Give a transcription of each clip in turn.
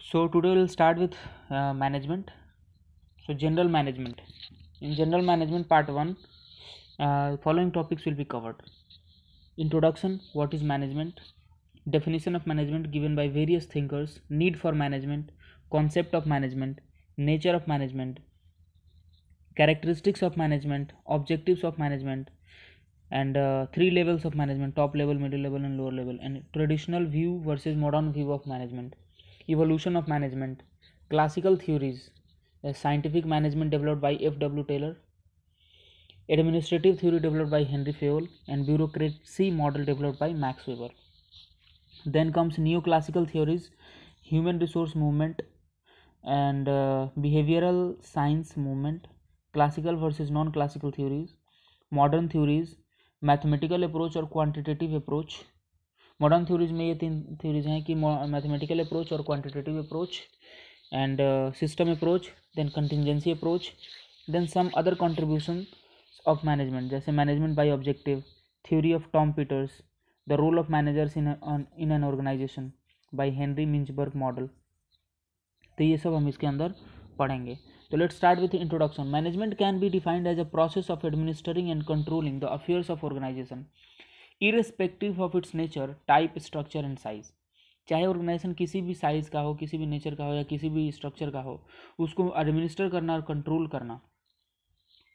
So today we'll start with management. So general management. In general management part 1, following topics will be covered. Introduction, what is management? Definition of management given by various thinkers, need for management, concept of management, nature of management, characteristics of management, objectives of management, and three levels of management: top level, middle level, and lower level, and traditional view versus modern view of management, evolution of management, classical theories, scientific management developed by F.W. Taylor, administrative theory developed by Henry Fayol, and bureaucracy model developed by Max Weber. Then comes neoclassical theories, human resource movement, and behavioral science movement, classical versus non-classical theories, modern theories, mathematical approach और quantitative approach. Modern theories में ये तीन theories हैं कि mathematical approach और quantitative approach and system approach, then contingency approach, then some other contribution of management जैसे management by objective, theory of Tom Peters, the role of managers in an organisation by Henry Mintzberg model. तो ये सब हम इसके अंदर पढ़ेंगे. So let's start with the introduction. Management can be defined as a process of administering and controlling the affairs of organization, irrespective of its nature, type, structure and size. चाहे organisation किसी भी साइज का हो, किसी भी nature का हो या किसी भी स्ट्रक्चर का हो, उसको एडमिनिस्टर करना और कंट्रोल करना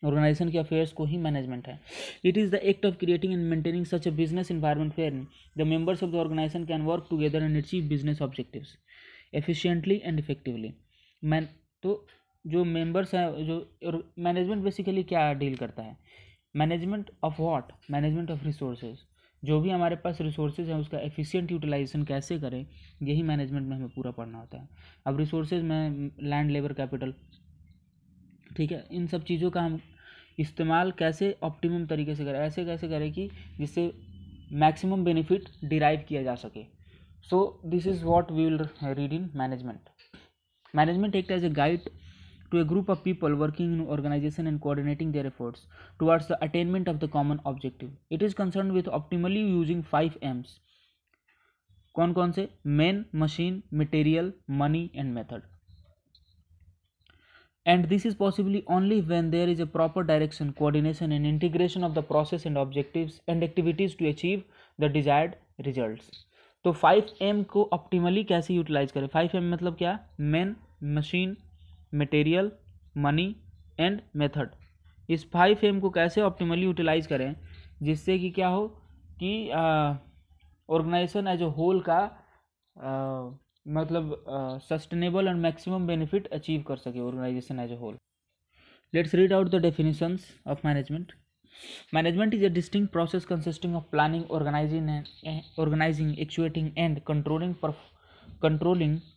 ऑर्गेनाइजेशन के अफेयर्स को ही मैनेजमेंट है. It is the act of creating and maintaining such a business environment where the members of the organisation can work together and achieve business objectives efficiently and effectively. तो जो members हैं, जो management basically क्या deal करता है? Management of what? Management of resources. जो भी हमारे पास रिसोर्सेज हैं उसका एफिशिएंट यूटिलाइजेशन कैसे करें, यही मैनेजमेंट में हमें पूरा पढ़ना होता है. अब रिसोर्सेज में लैंड, लेबर, कैपिटल, ठीक है, इन सब चीज़ों का हम इस्तेमाल कैसे ऑप्टिमम तरीके से करें, ऐसे कैसे करें कि जिससे मैक्सिमम बेनिफिट डिराइव किया जा सके. So this is what we will read in management. Management acts as a guide to a group of people working in organization and coordinating their efforts towards the attainment of the common objective. It is concerned with optimally using 5 M's. कौन कौन से? Men, machine, material, money and method. And this is possibly only when there is a proper direction, coordination and integration of the process and objectives and activities to achieve the desired results. तो 5M को optimally कैसे utilise करें? 5M मतलब क्या? Man, machine, material, money and method. इस 5M को कैसे optimally utilise करें जिससे कि क्या हो कि ऑर्गेनाइजेशन एज अ होल का मतलब sustainable and maximum benefit achieve कर सके organisation as a whole. Let's read out the definitions of management. Management is a distinct process consisting of planning, organizing, actuating, and controlling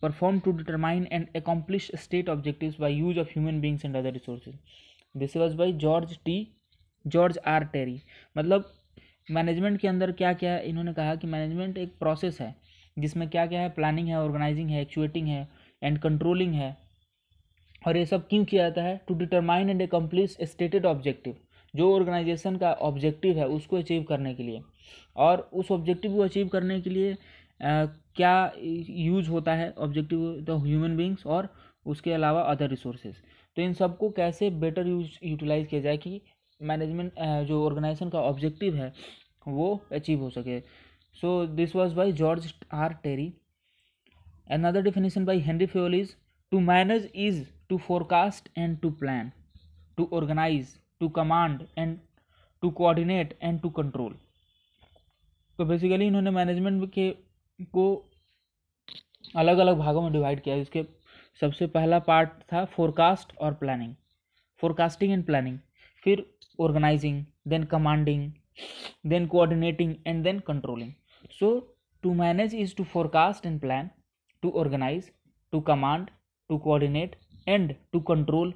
performed to determine and accomplish state objectives by use of human beings and other resources. This was by George R. Terry. मतलब management के अंदर क्या क्या है? इन्होंने कहा कि management एक प्रोसेस है जिसमें क्या क्या है? प्लानिंग है, ऑर्गेनाइजिंग है, एक्चुएटिंग है एंड कंट्रोलिंग है. और ये सब क्यों किया जाता है? To determine and accomplish stated objective. जो ऑर्गेनाइजेशन का ऑब्जेक्टिव है उसको अचीव करने के लिए, और उस ऑब्जेक्टिव को अचीव करने के लिए क्या यूज होता है ऑब्जेक्टिव? द ह्यूमन बींग्स और उसके अलावा अदर रिसोर्सेज. तो इन सब को कैसे बेटर यूटिलाइज किया जाए कि मैनेजमेंट जो ऑर्गेनाइजेशन का ऑब्जेक्टिव है वो अचीव हो सके. So this was by George R Terry. Another definition by Henry Fayol is to manage is to forecast and to plan, to organise, to command and to coordinate and to control. तो basically इन्होंने management के को अलग अलग भागों में divide किया. इसके सबसे पहला पार्ट था फोरकास्ट और प्लानिंग, फोरकास्टिंग एंड प्लानिंग, फिर organising, then commanding, then coordinating and then controlling. So to manage is to forecast and plan, to organise, to command, to coordinate and to control.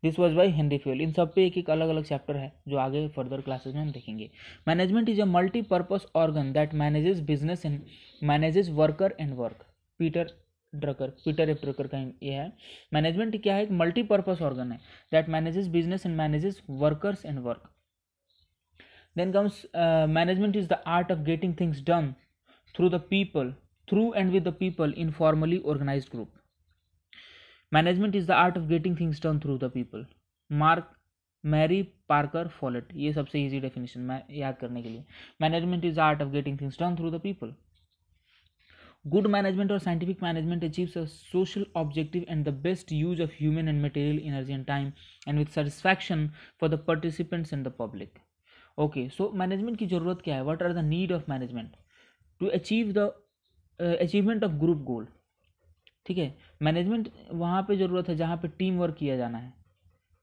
This was by Henri Fayol. इन सब पे एक एक अलग अलग chapter है जो आगे फर्दर क्लासेज में हम देखेंगे. Management is a multipurpose organ that manages business and manages worker and work. Peter F Drucker का ये है. मैनेजमेंट क्या है? एक मल्टीपर्पज ऑर्गन है that manages business and manages workers and work. Then comes management is the art of getting things done through the people through and with the people in formally organized group. Management is the art of getting things done through the people. Mark Mary Parker Follett, ये सबसे easy definition मैं याद करने के लिए. Management is the art of getting things done through the people. Good management और scientific management achieves a social objective and the best use of human and material energy and time and with satisfaction for the participants and the public. Okay, so management की जरूरत क्या है? What are the need of management to achieve the achievement of group गोल. ठीक है, management वहाँ पे ज़रूरत है जहाँ पे टीम वर्क किया जाना है.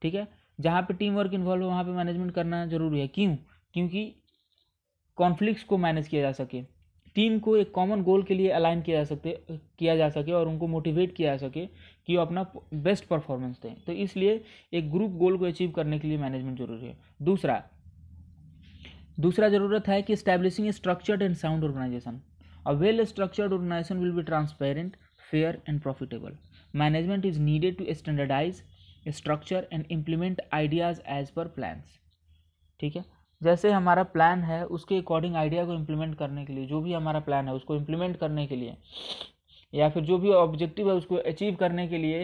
ठीक है, जहाँ पे टीम वर्क इन्वॉल्व हो वहाँ पे मैनेजमेंट करना जरूरी है. क्यों? क्योंकि कॉन्फ्लिक्ट्स को मैनेज किया जा सके, टीम को एक कॉमन गोल के लिए अलाइन किया जा सके और उनको मोटिवेट किया जा सके कि वो अपना बेस्ट परफॉर्मेंस दें. तो इसलिए एक ग्रुप गोल को अचीव करने के लिए मैनेजमेंट जरूरी है. दूसरा ज़रूरत है कि establishing a structured and sound organisation. A well structured organisation will be transparent, fair and profitable. Management is needed to standardize, structure and implement ideas as per plans. ठीक है, जैसे हमारा प्लान है उसके अकॉर्डिंग आइडिया को implement करने के लिए, जो भी हमारा प्लान है उसको इम्प्लीमेंट करने के लिए या फिर जो भी ऑब्जेक्टिव है उसको अचीव करने के लिए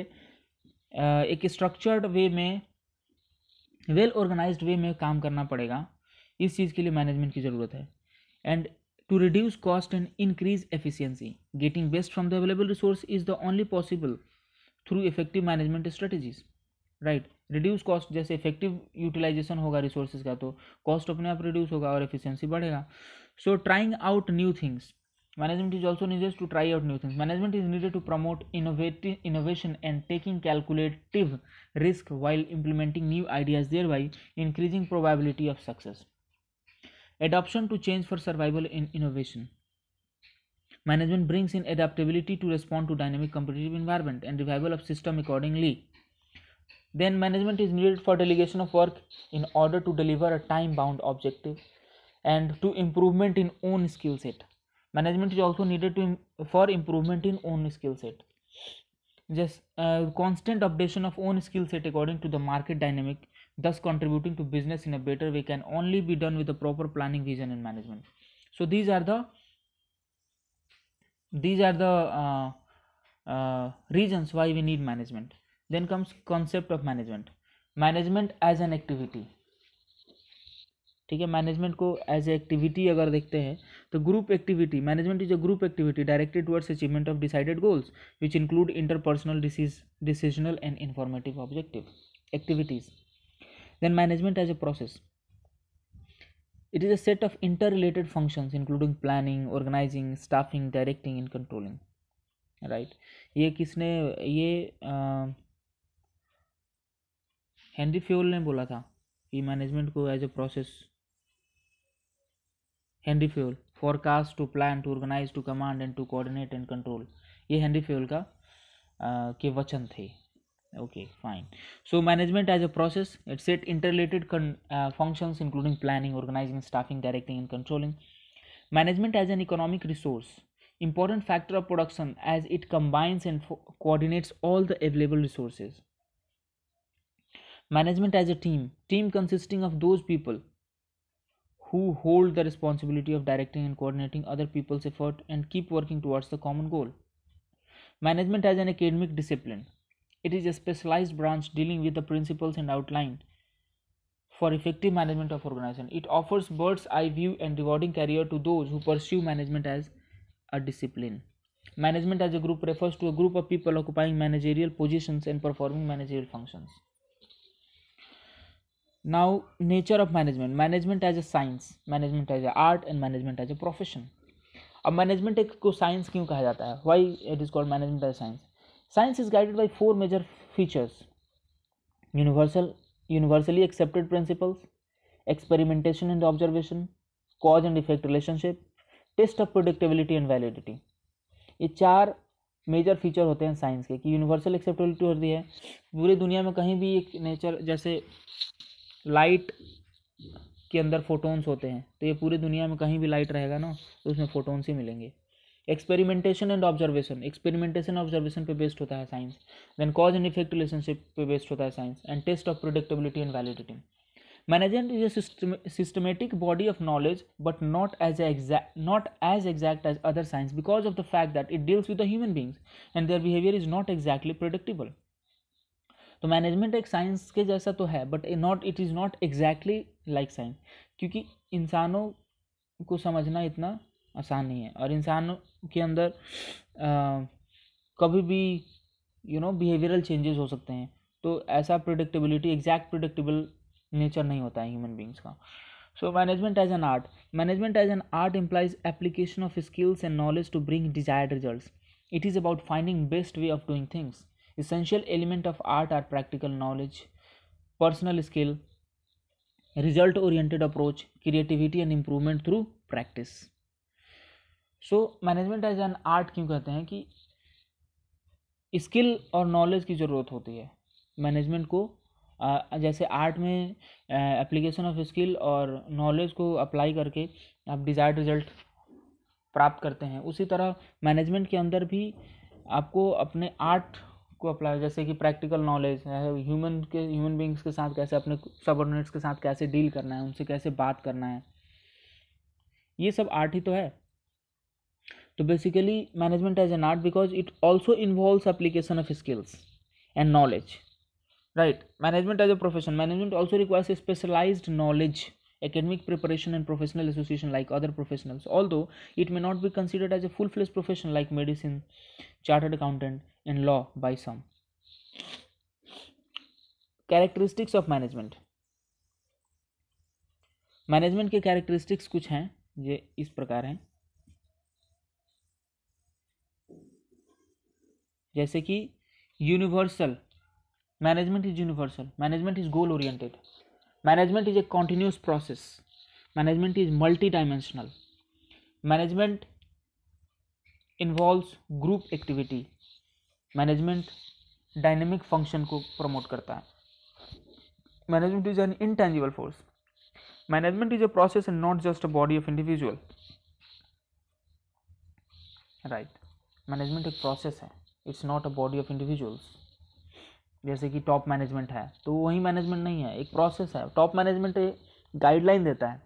एक स्ट्रक्चर्ड वे में, वेल ऑर्गेनाइज्ड वे में काम करना पड़ेगा. इस चीज़ के लिए मैनेजमेंट की ज़रूरत है. And to reduce cost and increase efficiency, getting best from the available resource is the only possible through effective management strategies. right, reduce cost, जैसे effective utilization होगा resources का तो cost अपने आप reduce होगा और efficiency बढ़ेगा. so trying out new things, management is also needed to try out new things. Management is needed to promote innovation and taking calculative risk while implementing new ideas, thereby increasing probability of success. Adoption to change for survival in innovation. Management brings in adaptability to respond to dynamic competitive environment and revival of system accordingly. Then management is needed for delegation of work in order to deliver a time-bound objective and to improvement in own skill set. Management is also needed for improvement in own skill set. Just constant updation of own skill set according to the market dynamic, thus contributing to business in a better way, can only be done with the proper planning, vision and management. So these are the reasons why we need management. Then comes concept of management. Management as an activity. ठीक है, management को as ए activity अगर देखते हैं तो group activity, management is a group activity directed towards achievement of decided goals which include interpersonal, decisional and informative objective activities. Then management as a process. It is a set of interrelated functions including planning, organizing, staffing, directing and controlling. Right? ये Henry Fayol ने बोला था कि management को as a process. Henry Fayol, forecast, to plan, to organise, to command and to coordinate and control, ये Henry Fayol का के वचन थे. Okay, fine. So management as a process, it set interrelated functions including planning, organizing, staffing, directing and controlling. Management as an economic resource, important factor of production as it combines and coordinates all the available resources. Management as a team consisting of those people who hold the responsibility of directing and coordinating other people's effort and keep working towards the common goal. Management as an academic discipline, it is a specialized branch dealing with the principles and outline for effective management of organization. It offers bird's eye view and rewarding career to those who pursue management as a discipline. Management as a group refers to a group of people occupying managerial positions and performing managerial functions. Now, nature of management. Management as a science, management as a art and management as a profession. अब management एक को science क्यों कहा जाता है? Why it is called management as science? Science is guided by four major features: universally accepted principles, experimentation and observation, cause and effect relationship, test of predictability and validity. ये चार major feature होते हैं science के कि universal acceptability होती है. पूरी दुनिया में कहीं भी एक नेचर, जैसे लाइट के अंदर फोटोन्स होते हैं तो ये पूरी दुनिया में कहीं भी लाइट रहेगा ना तो उसमें फोटोन्स ही मिलेंगे. Experimentation and observation, experimentation observation पे बेस्ड होता है साइंस. Then cause and effect relationship पे बेस्ड होता है साइंस. And test of predictability and validity. Management is a systematic body of knowledge, but not as exact as other science, because of the fact that it deals with the human beings and their behavior is not exactly predictable. तो management एक science के जैसा तो है, but it is not exactly like science, क्योंकि इंसानों को समझना इतना आसान नहीं है, और इंसान के अंदर कभी भी बिहेवियरल चेंजेस हो सकते हैं, तो ऐसा प्रिडिक्टेबिलिटी, एग्जैक्ट प्रिडिक्टेबल नेचर नहीं होता है ह्यूमन बींग्स का. So management as an art implies application of skills and knowledge to bring desired results. It is about finding best way of doing things. Essential element of art are practical knowledge, personal skill, result oriented approach, creativity and improvement through practice. So management as an art क्यों कहते हैं कि skill और knowledge की ज़रूरत होती है management को. जैसे आर्ट में एप्लीकेशन ऑफ स्किल और नॉलेज को अप्लाई करके आप डिज़ायर्ड रिजल्ट प्राप्त करते हैं, उसी तरह मैनेजमेंट के अंदर भी आपको अपने आर्ट को अप्लाई, जैसे कि प्रैक्टिकल नॉलेज है, ह्यूमन बींग्स के साथ कैसे, अपने सबऑर्डिनेट्स के साथ कैसे डील करना है, उनसे कैसे बात करना है, ये सब आर्ट ही तो है. तो basically management as an art because it also involves application of skills and knowledge. Right. Management as a profession. Management also requires a specialized knowledge, academic preparation and professional association like other professionals. Although it may not be considered as a full-fledged profession like medicine, chartered accountant and law by some. Characteristics of management. Management के characteristics कुछ हैं, ये इस प्रकार हैं. जैसे कि universal. Management is universal. Management is goal oriented. Management is a continuous process. Management is multi-dimensional. Management involves group activity. Management dynamic function को promote करता है. Management is an intangible force. Management is a process and not just a body of individual. Right. Management एक process है. It's not a body of individuals. जैसे कि top management है तो वही मैनेजमेंट नहीं है, एक प्रोसेस है. टॉप मैनेजमेंट गाइडलाइन देता है,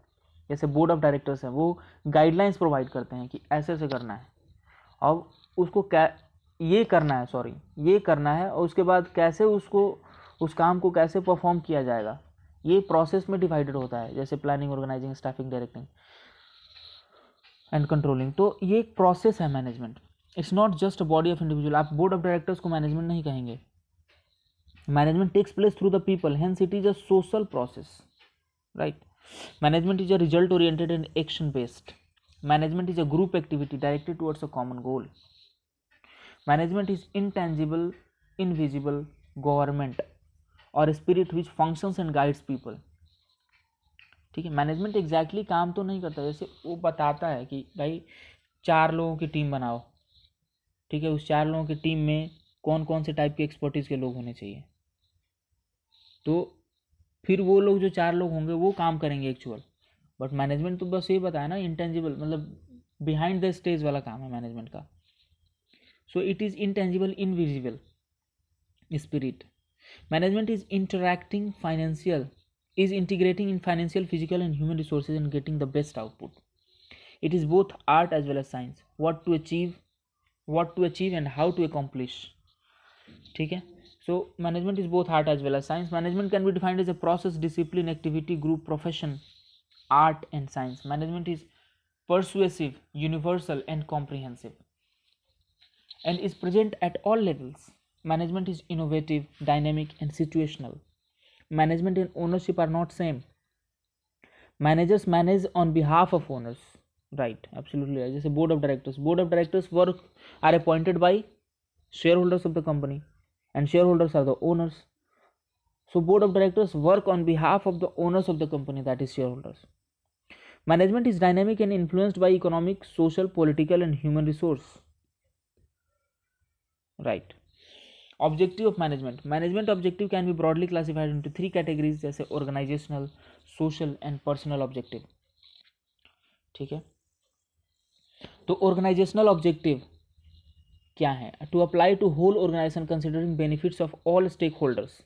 जैसे बोर्ड ऑफ डायरेक्टर्स है, वो गाइडलाइंस प्रोवाइड करते हैं कि ऐसे ऐसे करना है, और उसको ये करना है, और उसके बाद कैसे उसको उस काम को कैसे परफॉर्म किया जाएगा, ये प्रोसेस में डिवाइडेड होता है. जैसे planning, organising, staffing, directing and controlling. तो ये एक प्रोसेस है management. It's not just a body of individual. आप बोर्ड ऑफ डायरेक्टर्स को मैनेजमेंट नहीं कहेंगे. Management takes place through the people, hence it is a social process, right? Management is a result oriented and action based. Management is a group activity directed towards a common goal. Management is intangible, invisible government or spirit which functions and guides people. ठीक है. Management exactly काम तो नहीं करता, जैसे वो बताता है कि भाई 4 लोगों की टीम बनाओ, ठीक है, उस 4 लोगों की टीम में कौन कौन से टाइप के एक्सपर्टीज के लोग होने चाहिए, तो फिर वो लोग जो 4 लोग होंगे वो काम करेंगे एक्चुअल. बट मैनेजमेंट तो बस ये बताया ना, इंटेंजिबल, मतलब बिहाइंड द स्टेज वाला काम है मैनेजमेंट का. So it is intangible, invisible spirit. Management is interacting financial, is integrating in financial, physical and human resources and getting the best output. It is both art as well as science. What to achieve and how to accomplish. ठीक है. So management is both art as well as science. Management can be defined as a process, discipline, activity, group, profession, art and science. Management is persuasive, universal and comprehensive and is present at all levels. Management is innovative, dynamic and situational. Management and ownership are not same. Managers manage on behalf of owners. Right, absolutely right. Just board of directors are appointed by shareholders of the company and shareholders are the owners. So board of directors work on behalf of the owners of the company, that is shareholders. Management is dynamic and influenced by economic, social, political and human resource. Right. Objective of management. Management objective can be broadly classified into 3 categories, जैसे organizational, social and personal objective. ठीक है. तो organizational objective क्या है? To apply to whole organization considering benefits of all stakeholders.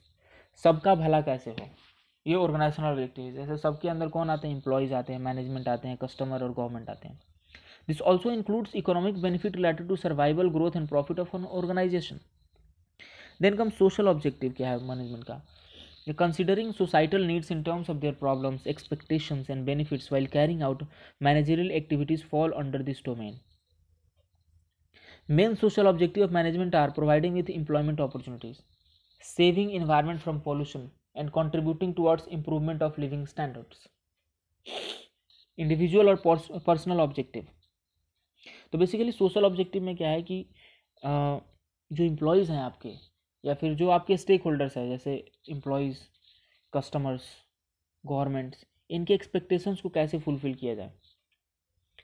सबका भला कैसे हो. ये ऑर्गेनाइजेशनल ऑब्जेक्टिव। जैसे सबके अंदर कौन आते हैं, एम्प्लॉयज आते हैं, मैनेजमेंट आते हैं, कस्टमर और गवर्नमेंट आते हैं। This also includes economic benefit related to survival, growth and profit of an organisation. Then come social objective. क्या है मैनेजमेंट का, considering societal needs in terms of their problems, expectations and benefits while carrying out managerial activities fall under this domain. Main social objective of management are providing with employment opportunities, saving environment from pollution and contributing towards improvement of living standards. Individual और personal objective. तो basically social objective में क्या है कि जो employees हैं आपके, या फिर जो आपके स्टेक होल्डर्स हैं, जैसे एम्प्लॉयज़, कस्टमर्स, गवर्नमेंट्स, इनके एक्सपेक्टेशंस को कैसे फुलफ़िल किया जाए।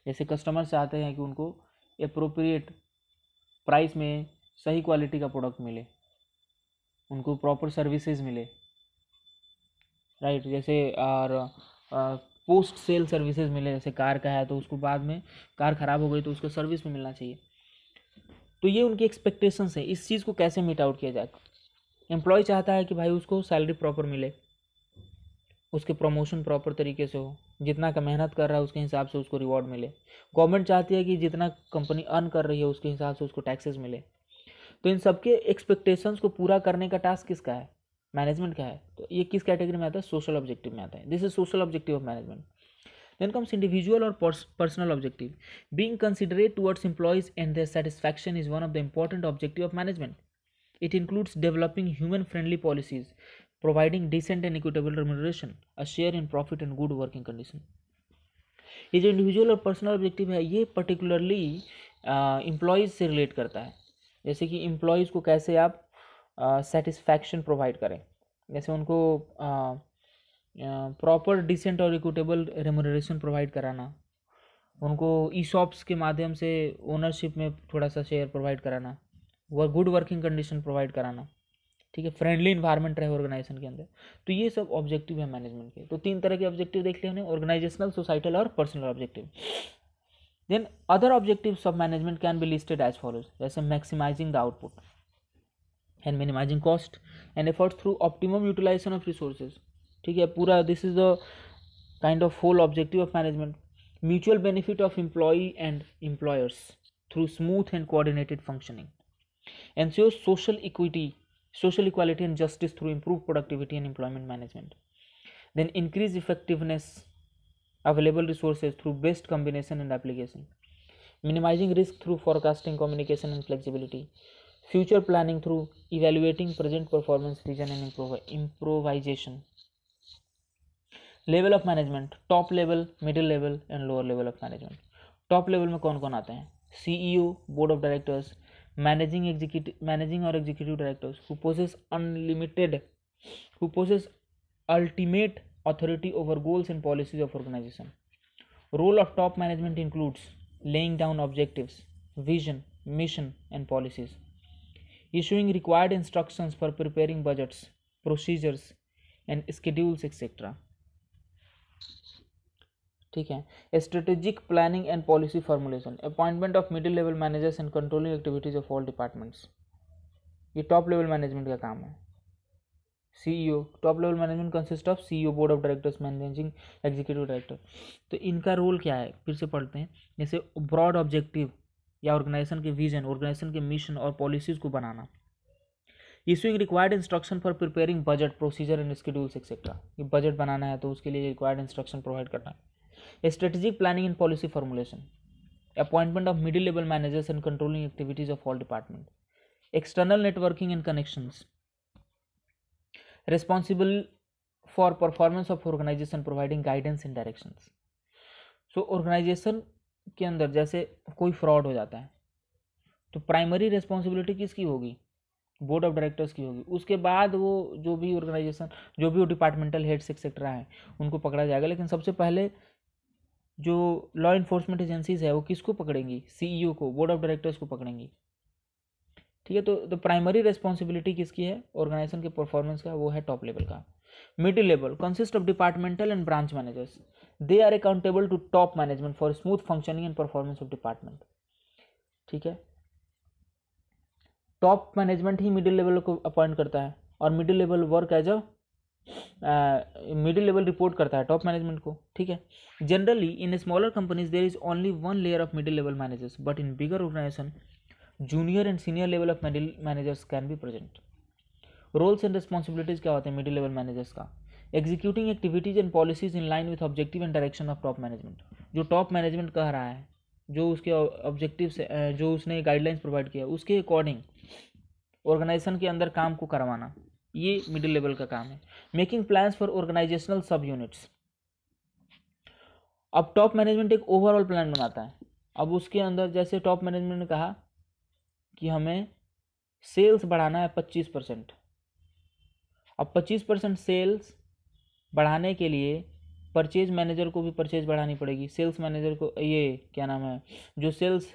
जैसे कस्टमर्स चाहते हैं कि उनको एप्रोप्रिएट प्राइस में सही क्वालिटी का प्रोडक्ट मिले, उनको प्रॉपर सर्विसेज मिले, राइट। जैसे और पोस्ट सेल सर्विसेज मिले। जैसे कार का है तो उसको बाद में कार ख़राब हो गई तो उसको सर्विस में मिलना चाहिए। तो ये उनकी एक्सपेक्टेशंस है। इस चीज़ को कैसे मीट आउट किया जाए। एम्प्लॉय चाहता है कि भाई उसको सैलरी प्रॉपर मिले, उसके प्रमोशन प्रॉपर तरीके से हो, जितना का मेहनत कर रहा है उसके हिसाब से उसको रिवॉर्ड मिले। गवर्नमेंट चाहती है कि जितना कंपनी अर्न कर रही है उसके हिसाब से उसको टैक्सेस मिले। तो इन सबके एक्सपेक्टेशंस को पूरा करने का टास्क किसका है, मैनेजमेंट का है। तो ये किस कैटेगरी में आता है, सोशल ऑब्जेक्टिव में आता है। This is social objective of management. Then comes individual or personal objective. Being considerate towards employees and their satisfaction is one of the important objectives of management. It includes developing human-friendly policies, providing decent and equitable remuneration, a share in profit and good working condition. ये जो individual और personal objective है ये particularly employees से relate करता है। जैसे कि एम्प्लॉयज़ को कैसे आप सेटिस्फैक्शन प्रोवाइड करें, जैसे उनको प्रॉपर डिसेंट और इक्विटेबल रेम्यूनरेशन प्रोवाइड कराना, उनको ईशॉप्स के माध्यम से ओनरशिप में थोड़ा सा शेयर प्रोवाइड कराना, गुड वर्किंग कंडीशन प्रोवाइड कराना, ठीक है, फ्रेंडली इन्वायरमेंट रहे ऑर्गेनाइजेशन के अंदर। तो ये सब ऑब्जेक्टिव है मैनेजमेंट के। तो 3 तरह के ऑब्जेक्टिव देख लिए हमने, ऑर्गेनाइजेशनल, सोसाइटल और personal objective. Then other objectives of management can be listed as follows, जैसे maximising the output and minimising cost and efforts through optimum utilisation of resources. ठीक है, पूरा this is the kind of whole objective of management. Mutual benefit of employee and employers through smooth and coordinated functioning, ensures social equality and justice through improved productivity and employment management. Then increase effectiveness available resources through best combination and application, minimizing risk through forecasting, communication and flexibility, future planning through evaluating present performance, revision and improvisation. Level of management, top level, middle level and lower level of management. Top level में कौन कौन आते हैं, CEO, board of directors, managing और executive directors who possess ultimate authority over goals and policies of organization. Role of top management includes laying down objectives, vision, mission and policies, issuing required instructions for preparing budgets, procedures and schedules etc. ठीक है, strategic planning and policy formulation, appointment of middle level managers and controlling activities of all departments. ये top level management का काम है। CEO, top level management consist of CEO, board of directors, managing executive director. तो इनका role क्या है, फिर से पढ़ते हैं। जैसे ब्रॉड ऑब्जेक्टिव या ऑर्गेनाइजेशन के विजन, ऑर्गेनाइजेशन के मिशन और पॉलिसीज को बनाना, issuing required instruction for preparing budget, procedure and schedules etcetera. ये बजट बनाना है तो उसके लिए रिक्वायर्ड इंस्ट्रक्शन प्रोवाइड करना है। Strategic planning and policy formulation, appointment of middle level managers and controlling activities of all department, external networking and connections, responsible for performance of organization, providing guidance and directions. So organization के अंदर जैसे कोई fraud हो जाता है तो primary responsibility किसकी होगी, बोर्ड ऑफ डायरेक्टर्स की होगी। उसके बाद वो जो भी ऑर्गेनाइजेशन, जो भी वो डिपार्टमेंटल हेड्स एक्सेट्रा हैं उनको पकड़ा जाएगा। लेकिन सबसे पहले जो लॉ इन्फोर्समेंट एजेंसीज है वो किसको पकड़ेंगी, CEO को, बोर्ड ऑफ डायरेक्टर्स को पकड़ेंगी। ठीक है, तो प्राइमरी रिस्पॉन्सिबिलिटी किसकी है, ऑर्गेनाइजेशन के परफॉर्मेंस का, वो है टॉप लेवल का। Middle level consist of departmental and branch managers, they are accountable to top management for smooth functioning and performance of department. ठीक है, टॉप मैनेजमेंट ही मिडिल लेवल को अपॉइंट करता है और middle level work as a middle level report करता है top management को, ठीक है। Generally in smaller companies there is only one layer of middle level managers, but in bigger organisation junior and senior level of middle managers can be present. Roles and responsibilities क्या होते हैं middle level managers का? Executing activities and policies in line with objective and direction of top management. जो top management कह रहा है, जो उसके ऑब्जेक्टिव से जो उसने गाइडलाइंस प्रोवाइड किया उसके अकॉर्डिंग ऑर्गेनाइजेशन के अंदर काम को करवाना, ये मिडिल लेवल का काम है। मेकिंग प्लान्स फॉर ऑर्गेनाइजेशनल सब यूनिट्स। अब टॉप मैनेजमेंट एक ओवरऑल प्लान बनाता है। अब उसके अंदर जैसे टॉप मैनेजमेंट ने कहा कि हमें सेल्स बढ़ाना है 25%। अब 25% सेल्स बढ़ाने के लिए परचेज मैनेजर को भी परचेज बढ़ानी पड़ेगी, सेल्स मैनेजर को, ये क्या नाम है, जो सेल्स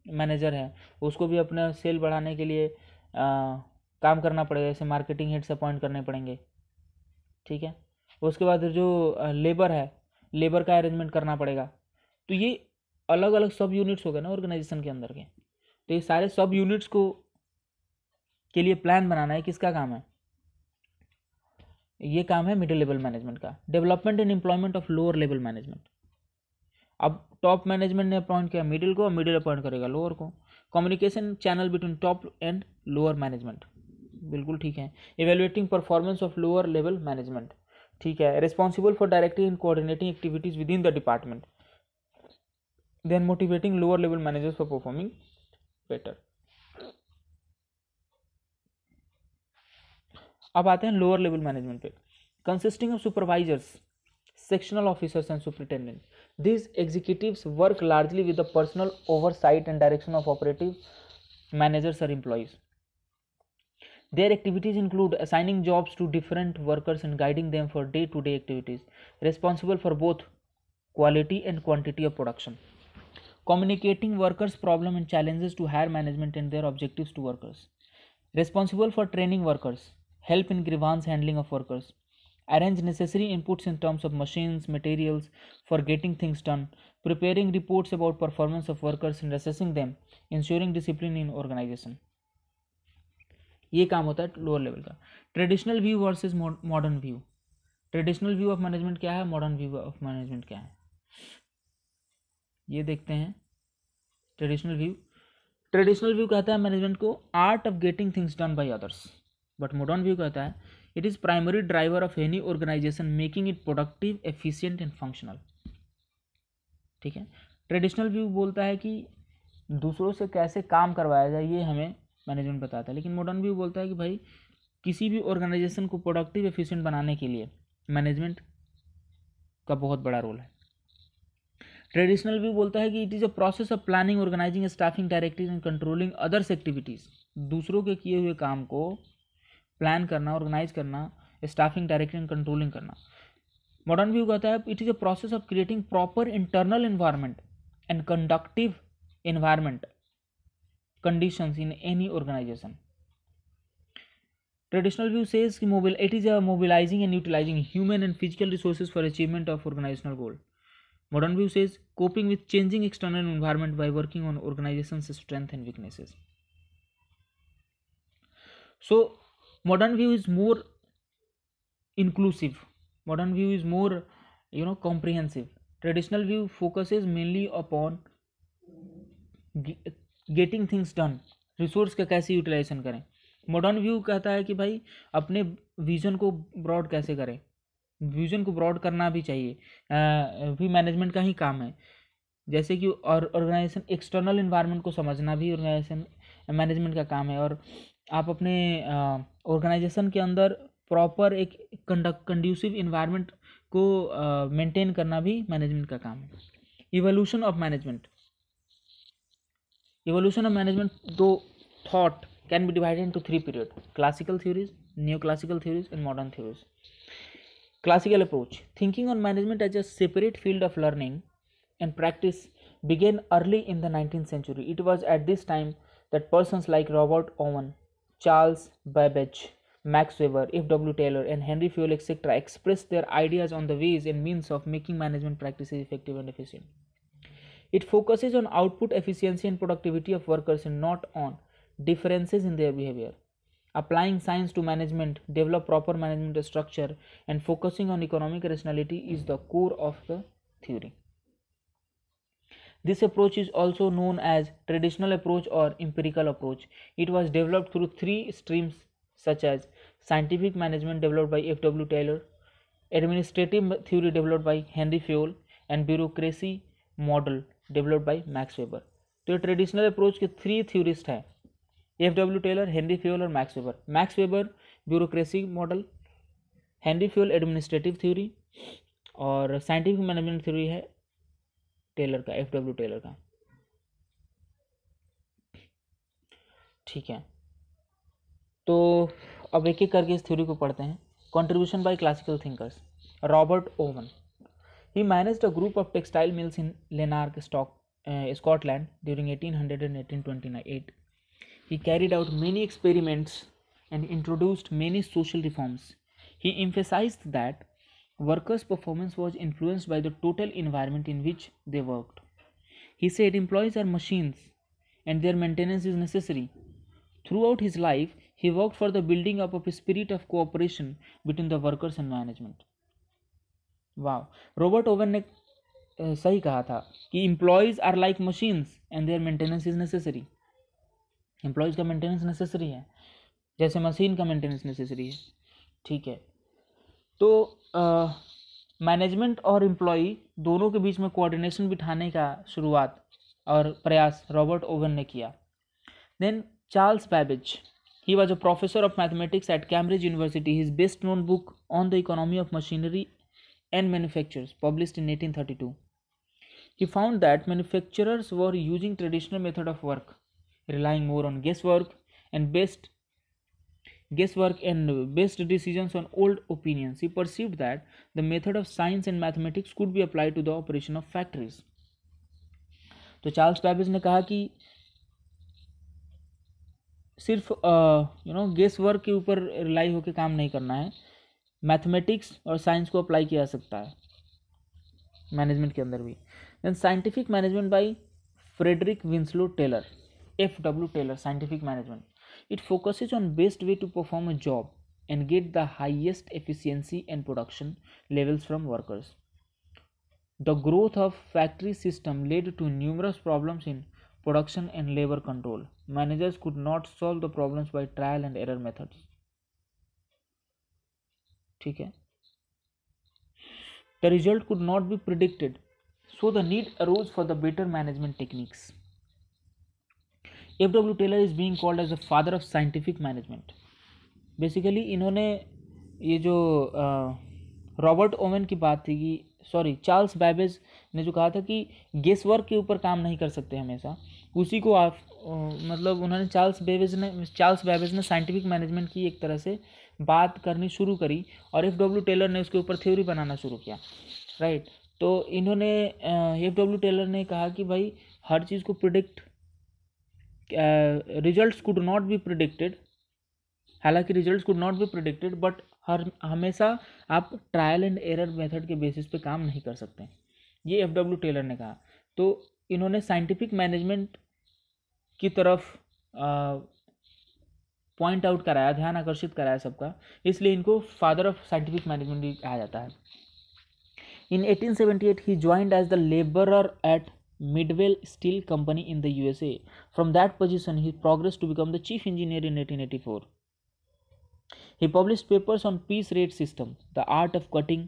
मैनेजर है उसको भी अपना सेल बढ़ाने के लिए काम करना पड़ेगा, जैसे मार्केटिंग हेड्स अपॉइंट करने पड़ेंगे, ठीक है। उसके बाद जो लेबर है, लेबर का अरेंजमेंट करना पड़ेगा। तो ये अलग अलग सब यूनिट्स हो गए ना ऑर्गेनाइजेशन के अंदर के। तो ये सारे सब यूनिट्स को के लिए प्लान बनाना है, किसका काम है? ये काम है मिडिल लेवल मैनेजमेंट का। Development and employment of lower level management. अब टॉप मैनेजमेंट ने अपॉइंट किया मिडिल को, मिडिल अपॉइंट करेगा लोअर को। Communication channel between top and lower management, बिल्कुल ठीक है। Evaluating performance of lower level management, ठीक है। Responsible for directing and coordinating activities within the department, then motivating lower level managers for performing better. अब आते हैं lower level management पे। Consisting of supervisors, sectional officers and superintendent. These executives work largely with the personal oversight and direction of operative managers or employees. Their activities include assigning jobs to different workers and guiding them for day-to-day activities, responsible for both quality and quantity of production. Communicating workers' problems and challenges to higher management and their objectives to workers. Responsible for training workers, help in grievance handling of workers, arrange necessary inputs in terms of machines, materials for getting things done, preparing reports about performance of workers and assessing them, ensuring discipline in organization. ये काम होता है lower level का। Traditional view versus modern view. Traditional view of management क्या है, modern view of management क्या है, ये देखते हैं। ट्रेडिशनल व्यू कहता है मैनेजमेंट को art of getting things done by others, but modern view कहता है it is primary driver of any organisation making it productive, efficient and functional, ठीक है। ट्रेडिशनल व्यू बोलता है कि दूसरों से कैसे काम करवाया जाए, ये हमें मैनेजमेंट बताता है। लेकिन मॉडर्न व्यू बोलता है कि भाई किसी भी ऑर्गेनाइजेशन को प्रोडक्टिव, एफिशिएंट बनाने के लिए मैनेजमेंट का बहुत बड़ा रोल है। ट्रेडिशनल व्यू बोलता है कि it is a process of planning, organising, staffing, directing and controlling others activities. दूसरों के किए हुए काम को प्लान करना, ऑर्गेनाइज करना, स्टाफिंग, डायरेक्टिंग, कंट्रोलिंग करना। मॉडर्न व्यू कहता है it is a process of creating proper internal environment and conductive environment conditions in any organization. Traditional view says it is a mobilizing and utilizing human and physical resources for achievement of organizational goal. Modern view says coping with changing external environment by working on organization's strengths and weaknesses. So modern view is more inclusive. Modern view is more comprehensive. Traditional view focuses mainly upon getting things done, resource का कैसे utilisation करें। Modern view कहता है कि भाई अपने vision को broad कैसे करें, विजन को ब्रॉड करना भी चाहिए, भी मैनेजमेंट का ही काम है। जैसे कि ऑर्गेनाइजेशन एक्सटर्नल इन्वायरमेंट को समझना भी ऑर्गेनाइजेशन मैनेजमेंट का काम है, और आप अपने ऑर्गेनाइजेशन के अंदर प्रॉपर एक कंड्यूसिव इन्वायरमेंट को मेंटेन करना भी मैनेजमेंट का काम है। Evolution of management. Evolution of management, though thought, can be divided into three periods: classical theories, neoclassical theories, and modern theories. Classical approach. Thinking on management as a separate field of learning and practice began early in the 19th century. It was at this time that persons like Robert Owen, Charles Babbage, Max Weber, F. W. Taylor, and Henry Fayol, etc., expressed their ideas on the ways and means of making management practices effective and efficient. It focuses on output efficiency and productivity of workers and not on differences in their behavior. Applying science to management, develop proper management structure, and focusing on economic rationality is the core of the theory. This approach is also known as traditional approach or empirical approach. It was developed through three streams such as scientific management developed by F.W. Taylor, administrative theory developed by Henry Fayol, and bureaucracy model developed by Max Weber. तो ये traditional approach के three theorist हैं, F.W. Taylor, Henry Fayol और max weber. Max weber bureaucracy model, Henry Fayol administrative theory और scientific management theory है Taylor का, F.W. Taylor का. ठीक है, तो अब एक एक करके इस थ्योरी को पढ़ते हैं. Contribution by classical thinkers. Robert oven. He managed a group of textile mills in Lanark, Scotland during 1800 and 1828. He carried out many experiments and introduced many social reforms. He emphasized that workers' performance was influenced by the total environment in which they worked. He said employees are machines and their maintenance is necessary. Throughout his life, he worked for the building up of a spirit of cooperation between the workers and management. वाह, Robert Owen ने सही कहा था कि employees are like machines and their maintenance is necessary. Employees का maintenance necessary है जैसे machine का मेंटेनेंस नेसेसरी है. ठीक है, तो मैनेजमेंट और एम्प्लॉय दोनों के बीच में कोऑर्डिनेशन बिठाने का शुरुआत और प्रयास रॉबर्ट ओवन ने किया. Then Charles Babbage. He was a professor of mathematics at Cambridge University. His best known book on the economy of machinery and manufacturers, published in 1832. He found that manufacturers were using traditional method of work, relying more on guesswork and based decisions on old opinions. He perceived that the method of science and mathematics could be applied to the operation of factories. तो Charles Babbage ने कहा कि सिर्फ guess work के ऊपर rely होकर काम नहीं करना है, मैथमेटिक्स और साइंस को अप्लाई किया जा सकता है मैनेजमेंट के अंदर भी. Then scientific management by Frederick Winslow Taylor. F.W. Taylor. Scientific management. It focuses on best way to perform a job and get the highest efficiency and production levels from workers. The growth of factory system led to numerous problems in production and labour control. Managers could not solve the problems by trial and error methods. ठीक है, the result could not be predicted, so the need arose for the better management techniques. F.W. Taylor is being called as the father of scientific management. Basically इन्होंने ये जो Robert oven की बात थी कि Charles Babbage ने जो कहा था कि गेस वर्क के ऊपर काम नहीं कर सकते हमेशा, उसी को आप मतलब उन्होंने चार्ल्स बैबेज ने साइंटिफिक मैनेजमेंट की एक तरह से बात करनी शुरू करी और F.W. टेलर ने उसके ऊपर थ्योरी बनाना शुरू किया. राइट, तो इन्होंने F.W. टेलर ने कहा कि भाई हर चीज़ को predict, results could not be predicted, हालांकि results could not be predicted but हमेशा आप ट्रायल एंड एरर मेथड के बेसिस पे काम नहीं कर सकते, ये F.W. टेलर ने कहा. तो इन्होंने साइंटिफिक मैनेजमेंट की तरफ पॉइंट आउट कराया, ध्यान आकर्षित कराया सबका, इसलिए इनको फादर ऑफ साइंटिफिक मैनेजमेंट भी कहा जाता है. In 1878 he joined as the labourer at Midvale Steel Company in the USA. From that position he progress to become the chief engineer in 1884. He published papers on piece rate system, the art of cutting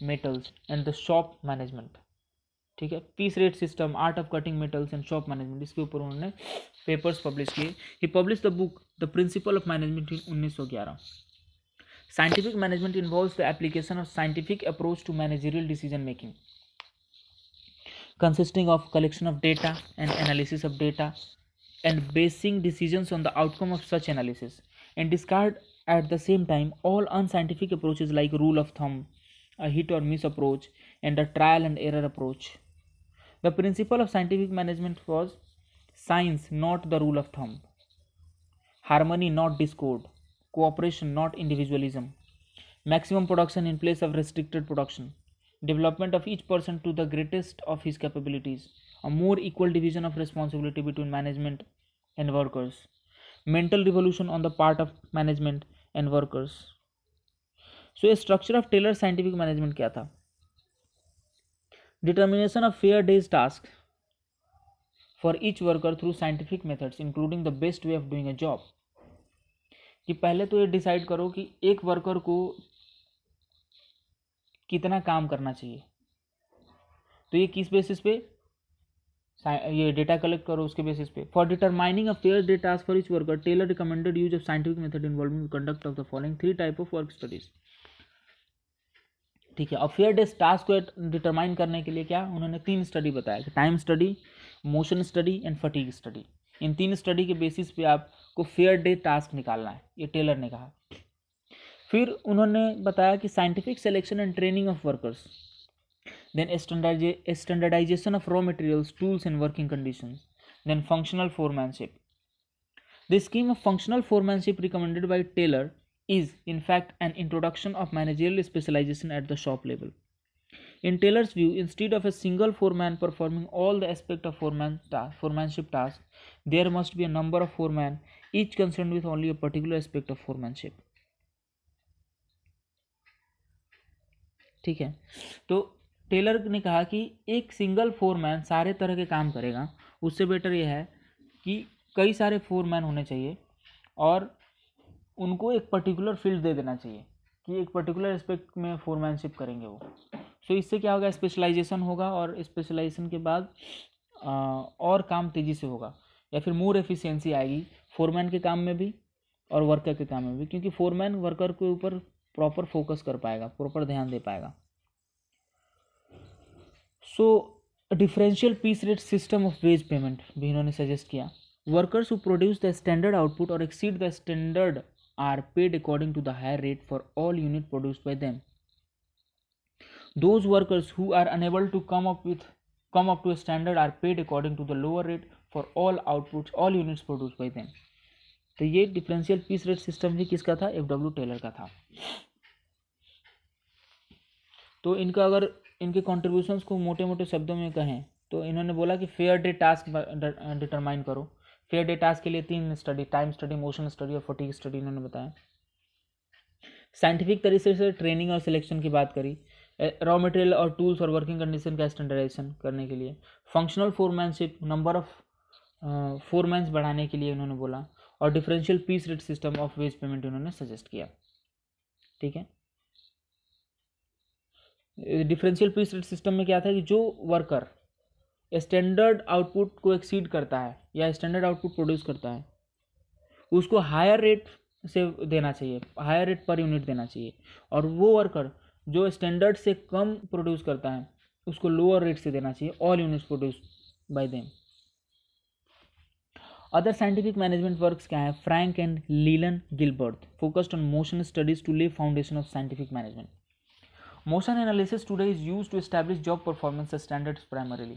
metals and the shop management. ठीक है, piece rate system, art of cutting metals and shop management, इसके ऊपर उन्होंने papers publish किए. He publish the book the principle of management in 1911. Scientific management involves the application of scientific approach to managerial decision making consisting of collection of data and analysis of data and basing decisions on the outcome of such analysis, and discard at the same time all unscientific approaches like rule of thumb, a hit or miss approach, and a trial and error approach. The principle of scientific management was science, not the rule of thumb, harmony, not discord, cooperation, not individualism, maximum production in place of restricted production, development of each person to the greatest of his capabilities, a more equal division of responsibility between management and workers, mental revolution on the part of management and workers. So a structure of Taylor scientific management क्या था? Determination of fair day's task for each worker through scientific methods including the best way of doing a job. कि पहले तो ये decide करो कि एक worker को कितना काम करना चाहिए, तो ये किस बेसिस पे, ये डेटा कलेक्ट करो उसके बेसिस पे. For determining a fair day task for each worker Taylor recommended use of scientific method involving conduct of the following 3 type of work studies. ठीक है. और फेयर डे टास्क को determine करने के लिए क्या उन्होंने 3 स्टडी बताया, time study, motion study and fatigue study. इन 3 स्टडी के बेसिस पे आपको फेयर डे टास्क निकालना है, ये टेलर ने कहा. फिर उन्होंने बताया कि scientific selection and training of workers, then standardization of raw materials, tools and working conditions, then functional foremanship. The scheme of functional foremanship recommended by Taylor is in fact an introduction of managerial specialization at the shop level. In Taylor's view, instead of a single foreman performing all the aspect of foremanship tasks, there must be a number of foremen, each concerned with only a particular aspect of foremanship. ठीक है. तो Taylor ने कहा कि एक single foreman सारे तरह के काम करेगा, उससे बेटर यह है कि कई सारे फोरमैन होने चाहिए और उनको एक पर्टिकुलर फील्ड दे देना चाहिए कि एक पर्टिकुलर एस्पेक्ट में फोरमैनशिप करेंगे वो. सो इससे क्या होगा, स्पेशलाइजेशन होगा और स्पेशलाइजेशन के बाद और काम तेज़ी से होगा या फिर मोर एफिशिएंसी आएगी फोरमैन के काम में भी और वर्कर के काम में भी, क्योंकि फोरमैन वर्कर के ऊपर प्रॉपर फोकस कर पाएगा, प्रॉपर ध्यान दे पाएगा. So differential piece rate system of wage payment भी इन्होंने सजेस्ट किया. Workers who produce the standard output और exceed the standard are paid according to the higher rate for all unit produced by them. Those workers who are unable to come up to a standard are paid according to the lower rate for all units produced by them. तो ये differential piece rate system भी किसका था, FW Taylor का था. तो इनका अगर इनके कॉन्ट्रीब्यूशंस को मोटे मोटे शब्दों में कहें तो इन्होंने बोला कि फेयर डे टास्क डिटरमाइन करो. फेयर डे टास्क के लिए 3 study, time study, motion study और फटीग स्टडी इन्होंने बताया. साइंटिफिक तरीके से ट्रेनिंग और सिलेक्शन की बात करी. रॉ मटेरियल और टूल्स और वर्किंग कंडीशन का स्टैंडर्डाइजेशन करने के लिए. Functional foremanship, number of foremans बढ़ाने के लिए उन्होंने बोला. और differential piece rate system of wage payment उन्होंने सजेस्ट किया. ठीक है. डिफरेंशियल पीस रेट सिस्टम में क्या था कि जो वर्कर स्टैंडर्ड आउटपुट को एक्सीड करता है या स्टैंडर्ड आउटपुट प्रोड्यूस करता है उसको हायर रेट से देना चाहिए, हायर रेट पर यूनिट देना चाहिए. और वो वर्कर जो स्टैंडर्ड से कम प्रोड्यूस करता है उसको लोअर रेट से देना चाहिए, all units produce by them. Other scientific management works क्या है, Frank and Lillian Gilbreth focused on motion studies to lay foundation of scientific management. Motion analysis today is used to establish job performance standards primarily.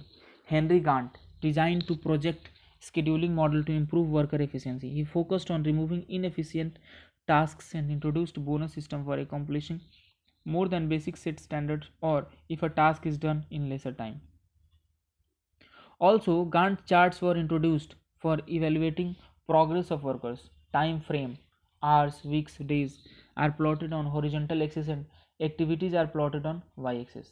Henry Gantt designed to project scheduling model to improve worker efficiency. He focused on removing inefficient tasks and introduced bonus system for accomplishing more than basic set standards or if a task is done in lesser time. Also, Gantt charts were introduced for evaluating progress of workers. Time frame, hours, weeks, days are plotted on horizontal axis and activities are plotted on y-axis.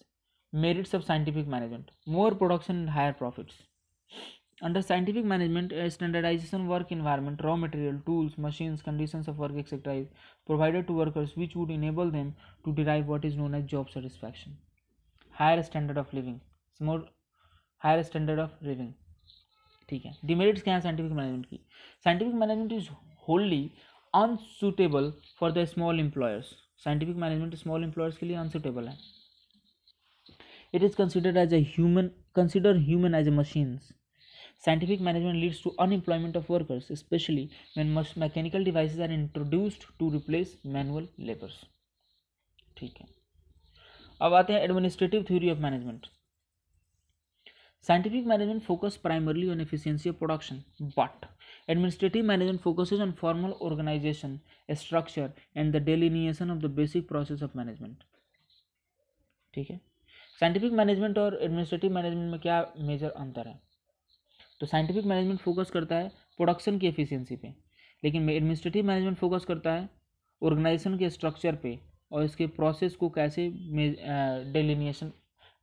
Merits of scientific management: more production and higher profits. Under scientific management, a standardization work environment, raw material, tools, machines, conditions of work, etc. is provided to workers which would enable them to derive what is known as job satisfaction. Higher standard of living, more higher standard of living. ठीक है. Demerits क्या है scientific management की? Scientific management is wholly unsuitable for the small employers. Scientific management small employers के लिए unsuitable है. It is considered as human as a machines. Scientific management leads to unemployment of workers, especially when mechanical devices are introduced to replace manual labors. ठीक है. अब आते हैं administrative theory of management. Scientific management focuses primarily on efficiency of production, but administrative management focuses on formal organization, structure, and the delineation of the basic process of management. ठीक है. Scientific management और administrative management में क्या major अंतर है? तो scientific management focus करता है प्रोडक्शन की एफिशिएंसी पे, लेकिन एडमिनिस्ट्रेटिव मैनेजमेंट फोकस करता है ऑर्गेनाइजेशन के स्ट्रक्चर पे और इसके प्रोसेस को कैसे डेलिनिएशन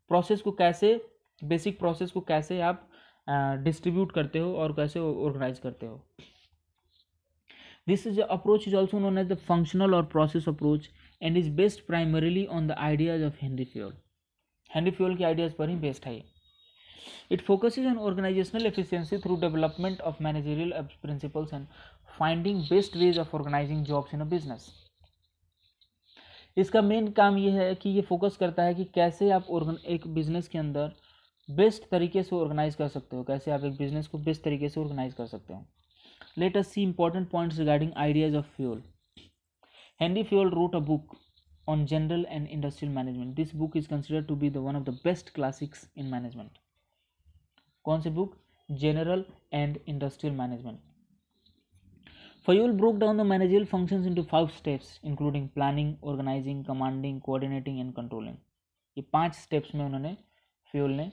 प्रोसेस को कैसे बेसिक प्रोसेस को कैसे आप डिस्ट्रीब्यूट करते हो और कैसे ऑर्गेनाइज करते हो. This is approach is also known as the functional or process approach and is based primarily on the ideas of Henry Fayol. Henry Fayol के ideas पर ही based है. It focuses on organizational efficiency through development of managerial principles and finding best ways of organizing jobs in a business. इसका main काम ये है कि ये focus करता है कि कैसे आप एक बिजनेस के अंदर बेस्ट तरीके से ऑर्गेनाइज कर सकते हो, कैसे आप एक बिजनेस को बेस्ट तरीके से ऑर्गेनाइज कर सकते हो. Let us see important points regarding ideas of Fayol. Henry Fayol wrote a book on general and industrial management. This book is considered to be one of the best classics in management. कौन सी book? General and Industrial Management. Fayol broke down the managerial functions into 5 steps, including planning, organizing, commanding, coordinating and controlling. ये 5 steps में उन्होंने Fayol ने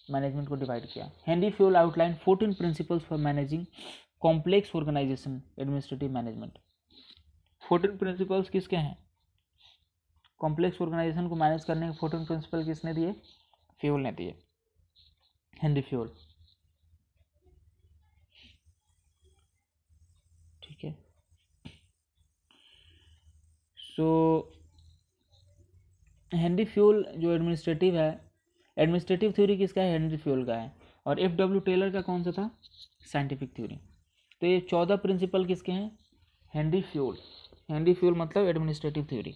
management को divide किया. Henry Fayol outlined 14 principles for managing complex organisation administrative management. 14 principles किसके हैं? Complex organisation को manage करने के 14 प्रिंसिपल किसने दिए? फ्यूल ने दिए, हेनरी फ्यूल. ठीक है. सो हेनरी फ्यूल जो एडमिनिस्ट्रेटिव है, एडमिनिस्ट्रेटिव थ्योरी किसका है? हेनरी फ्यूल का है. और F.W. टेलर का कौन सा था? Scientific theory. तो ये 14 प्रिंसिपल किसके हैं? Henry fuel. हेनरी फ्यूल मतलब एडमिनिस्ट्रेटिव थ्योरी.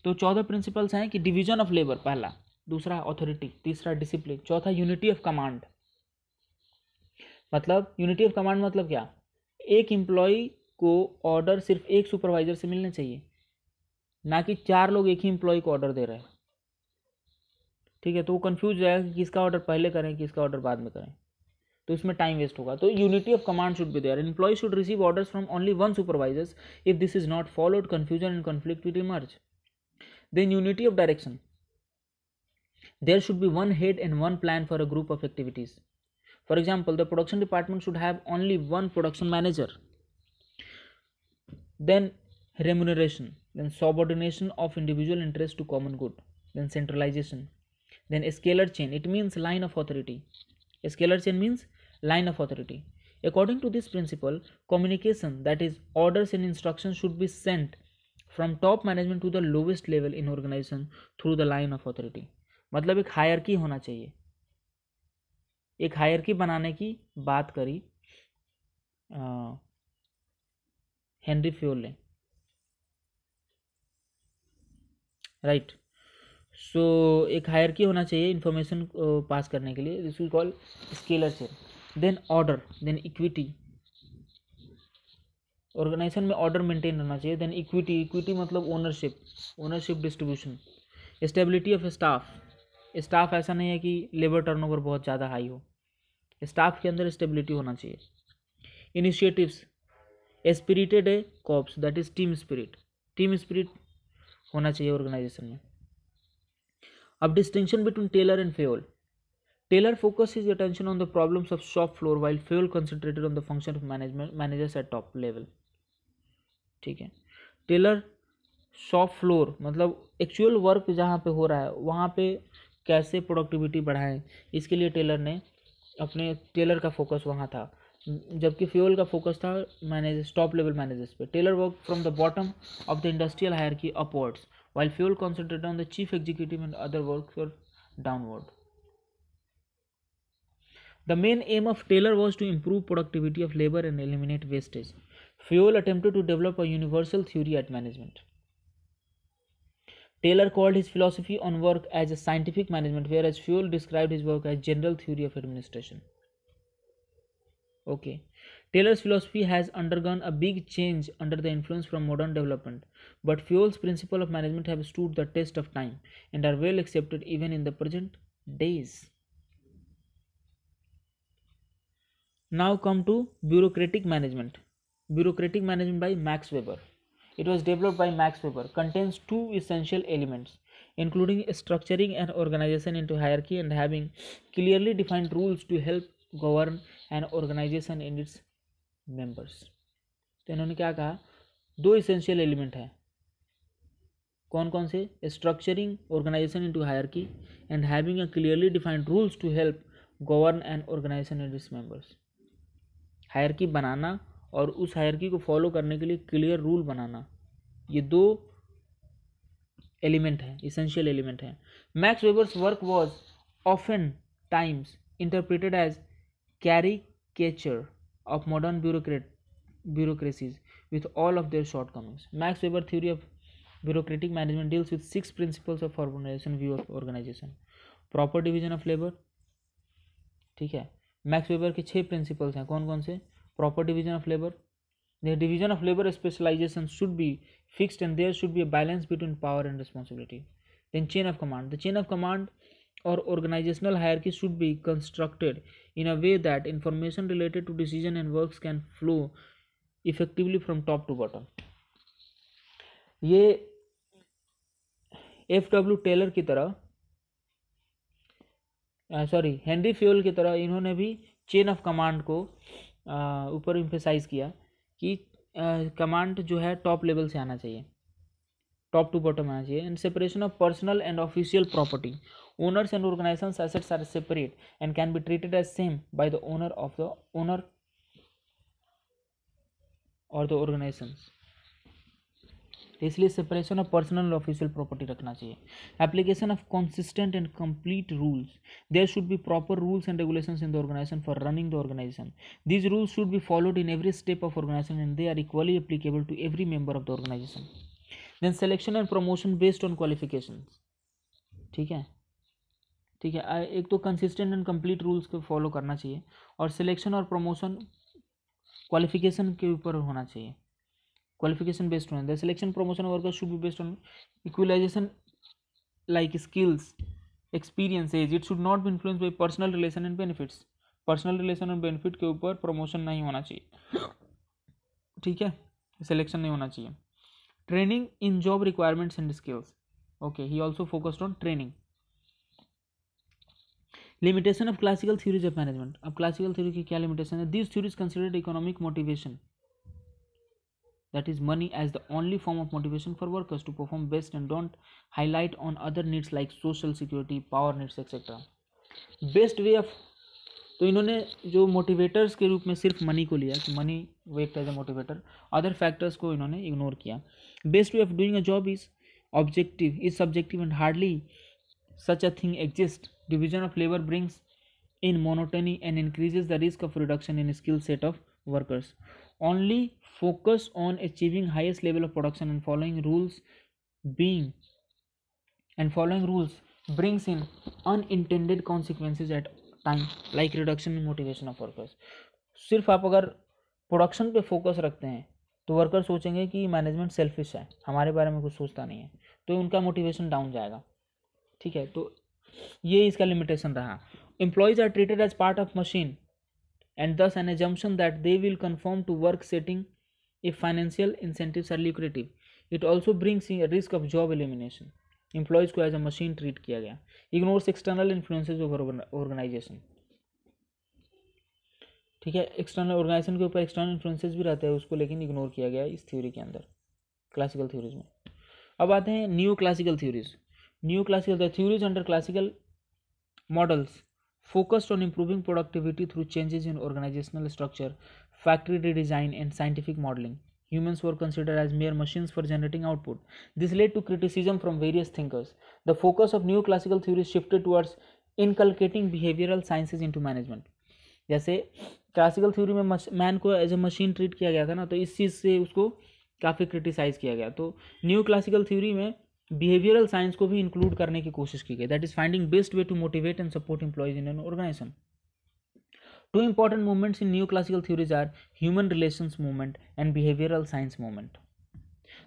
तो 14 प्रिंसिपल्स हैं कि डिवीजन ऑफ लेबर पहला, दूसरा अथॉरिटी, तीसरा डिसिप्लिन, चौथा यूनिटी ऑफ कमांड. मतलब यूनिटी ऑफ कमांड मतलब क्या? एक एम्प्लॉय को ऑर्डर सिर्फ एक सुपरवाइजर से मिलने चाहिए, ना कि 4 लोग एक ही एम्प्लॉय को ऑर्डर दे रहे हैं. ठीक है, तो वो कंफ्यूज रहेगा कि किसका ऑर्डर पहले करें किसका ऑर्डर बाद में करें, तो इसमें टाइम वेस्ट होगा. तो unity of command should be there. Employee should receive orders from only one supervisors. If this is not followed, confusion and conflict will emerge. Then unity of direction. There should be one head and one plan for a group of activities. For example, the production department should have only one production manager. Then remuneration, then subordination of individual interest to common good, then centralization, then scalar chain. It means line of authority. Scalar chain means line of authority. According to this principle, communication, that is orders and instructions, should be sent from top management to the lowest level in organization through the line of authority. मतलब एक hierarchy होना चाहिए. एक hierarchy बनाने की बात करी Henry Fayol ने. राइट. सो एक हायरकी होना चाहिए इन्फॉर्मेशन पास करने के लिए. This will call scalar chain. Then order, then equity. Organisation में ऑर्डर मेंटेन होना चाहिए. Then equity. इक्विटी मतलब ownership, ownership distribution. Stability of staff. Staff ऐसा नहीं है कि लेबर टर्नओवर बहुत ज़्यादा हाई हो, स्टाफ के अंदर स्टेबिलिटी होना चाहिए. Initiatives. Esprit de corps, that is team spirit. Team spirit होना चाहिए ऑर्गेनाइजेशन में. अब distinction between Taylor and Fayol. Taylor focus his attention on the problems of shop floor while Fayol concentrated on the function of management managers at top level. ठीक है. Taylor shop floor मतलब actual work जहाँ पे हो रहा है वहाँ पे कैसे प्रोडक्टिविटी बढ़ाएं, इसके लिए टेलर का फोकस वहाँ था. जबकि फ्यूल का फोकस था मैनेजर्स, टॉप लेवल मैनेजर्स पे. Taylor work from the bottom of the industrial hierarchy upwards while Fayol concentrated on the chief executive and other work downward. The main aim of Taylor was to improve productivity of labor and eliminate wastage. Fayol attempted to develop a universal theory at management. Taylor called his philosophy on work as a scientific management, whereas Fayol described his work as general theory of administration. Okay. Taylor's philosophy has undergone a big change under the influence from modern development, but Fayol's principles of management have stood the test of time and are well accepted even in the present days. Now come to bureaucratic management. Bureaucratic management by Max Weber. It was developed by Max Weber. Contains 2 essential elements, including structuring an organization into hierarchy and having clearly defined rules to help govern an organization and its members. तो इन्होंने क्या कहा, दो essential element है, कौन कौन से, structuring organisation into hierarchy and having a clearly defined rules to help govern an organisation and its members. Hierarchy बनाना और उस हायरार्की को फॉलो करने के लिए क्लियर रूल बनाना, ये दो एलिमेंट है, इसेंशियल एलिमेंट है। Max Weber's work was often times interpreted as caricature of modern bureaucracies with all of their shortcomings. Max Weber theory of bureaucratic management deals with 6 principles of organization view of organization. Proper division of labor, ठीक है, max weber के 6 principles हैं, कौन कौन से, proper division of labour, the division of labour specialisation should be fixed and there should be a balance between power and responsibility. Then chain of command, the chain of command or organizational hierarchy should be constructed in a way that information related to decision and works can flow effectively from top to bottom. ये F.W. Taylor की तरह, Henry fuel की तरह इन्होंने भी chain of command को ऊपर emphasise किया कि कमांड जो है टॉप लेवल से आना चाहिए, टॉप टू बॉटम आना चाहिए। And separation of personal and official property, owners and organizations assets are separate and can be treated as same by the owner or the organizations, इसलिए separation of personal और official property रखना चाहिए। Application of consistent and complete rules, there should be proper rules and regulations in the organisation for running the organisation, these rules should be followed in every step of organisation and they are equally applicable to every member of the organisation. Then selection and promotion based on qualifications, ठीक है, एक तो consistent and complete rules को follow करना चाहिए और selection और promotion qualification के ऊपर होना चाहिए, क्वालिफिकेशन बेस्ड होना चाहिए। Selection promotion workers should be based on equalisation like skills, experience, age, it should not be influence by personal relation and benefits, personal relation और बेनिफिट के ऊपर प्रमोशन नहीं होना चाहिए, ठीक है, सिलेक्शन नहीं होना चाहिए। Training in job requirements and skills, okay, he also focused on training. Limitation of classical theories of management, अब क्लासिकल थ्योरी की क्या लिमिटेशन है, this theories considered economic motivation, that is money, as the only form of motivation for workers to perform best and don't highlight on other needs like social security, power needs, etc. Best way of, तो इन्होंने जो motivators के रूप में सिर्फ money को लिया कि मनी वो एक as a motivator, other factors को इन्होंने इग्नोर किया। Best way of doing a job is objective, is subjective and hardly such a thing exists. Division of labor brings in monotony and increases the risk of reduction in skill set of workers. Only focus on achieving highest level of production and following rules brings in unintended consequences at time like reduction in motivation of workers. सिर्फ आप अगर production पे focus रखते हैं तो worker सोचेंगे कि management selfish है, हमारे बारे में कुछ सोचता नहीं है, तो उनका मोटिवेशन डाउन जाएगा, ठीक है, तो ये इसका लिमिटेशन रहा। Employees are treated as part of machine and thus an assumption that they will conform to work setting if financial incentives are lucrative. It also brings risk of job elimination. Employees को as a machine treat किया गया। Ignores external influences over organisation, ठीक है, external organisation के ऊपर external influences भी रहते हैं उसको, लेकिन इग्नोर किया गया इस थ्योरी के अंदर, क्लासिकल थ्योरीज में। अब आते हैं new classical theories. New classical, the theories under classical models focused on improving productivity through changes in organizational structure, factory redesign, and scientific modeling. Humans were considered as mere machines for generating output. This led to criticism from various thinkers. The focus of new classical theories shifted towards inculcating behavioral sciences into management. जैसे classical theory में man को as ए machine treat किया गया था ना, तो इस चीज़ से उसको काफ़ी क्रिटिसाइज किया गया। तो न्यू क्लासिकल थ्योरी में बिहेवियरल साइंस को भी इंक्लूड करने की कोशिश की गई, that is finding best way to motivate and support employees in an organisation. Two important movements in new classical theories are human relations movement and behavioural science movement.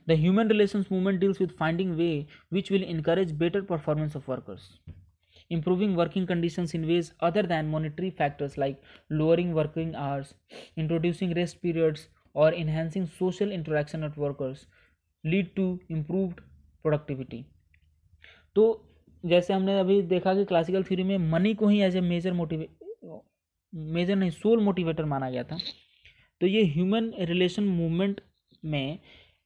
The human relations movement deals with finding way which will encourage better performance of workers, improving working conditions in ways other than monetary factors like lowering working hours, introducing rest periods, or enhancing social interaction at workers lead to improved productivity. तो जैसे हमने अभी देखा कि classical theory में money को ही as a major नहीं soul motivator माना गया था, तो ये ह्यूमन रिलेशन मूवमेंट में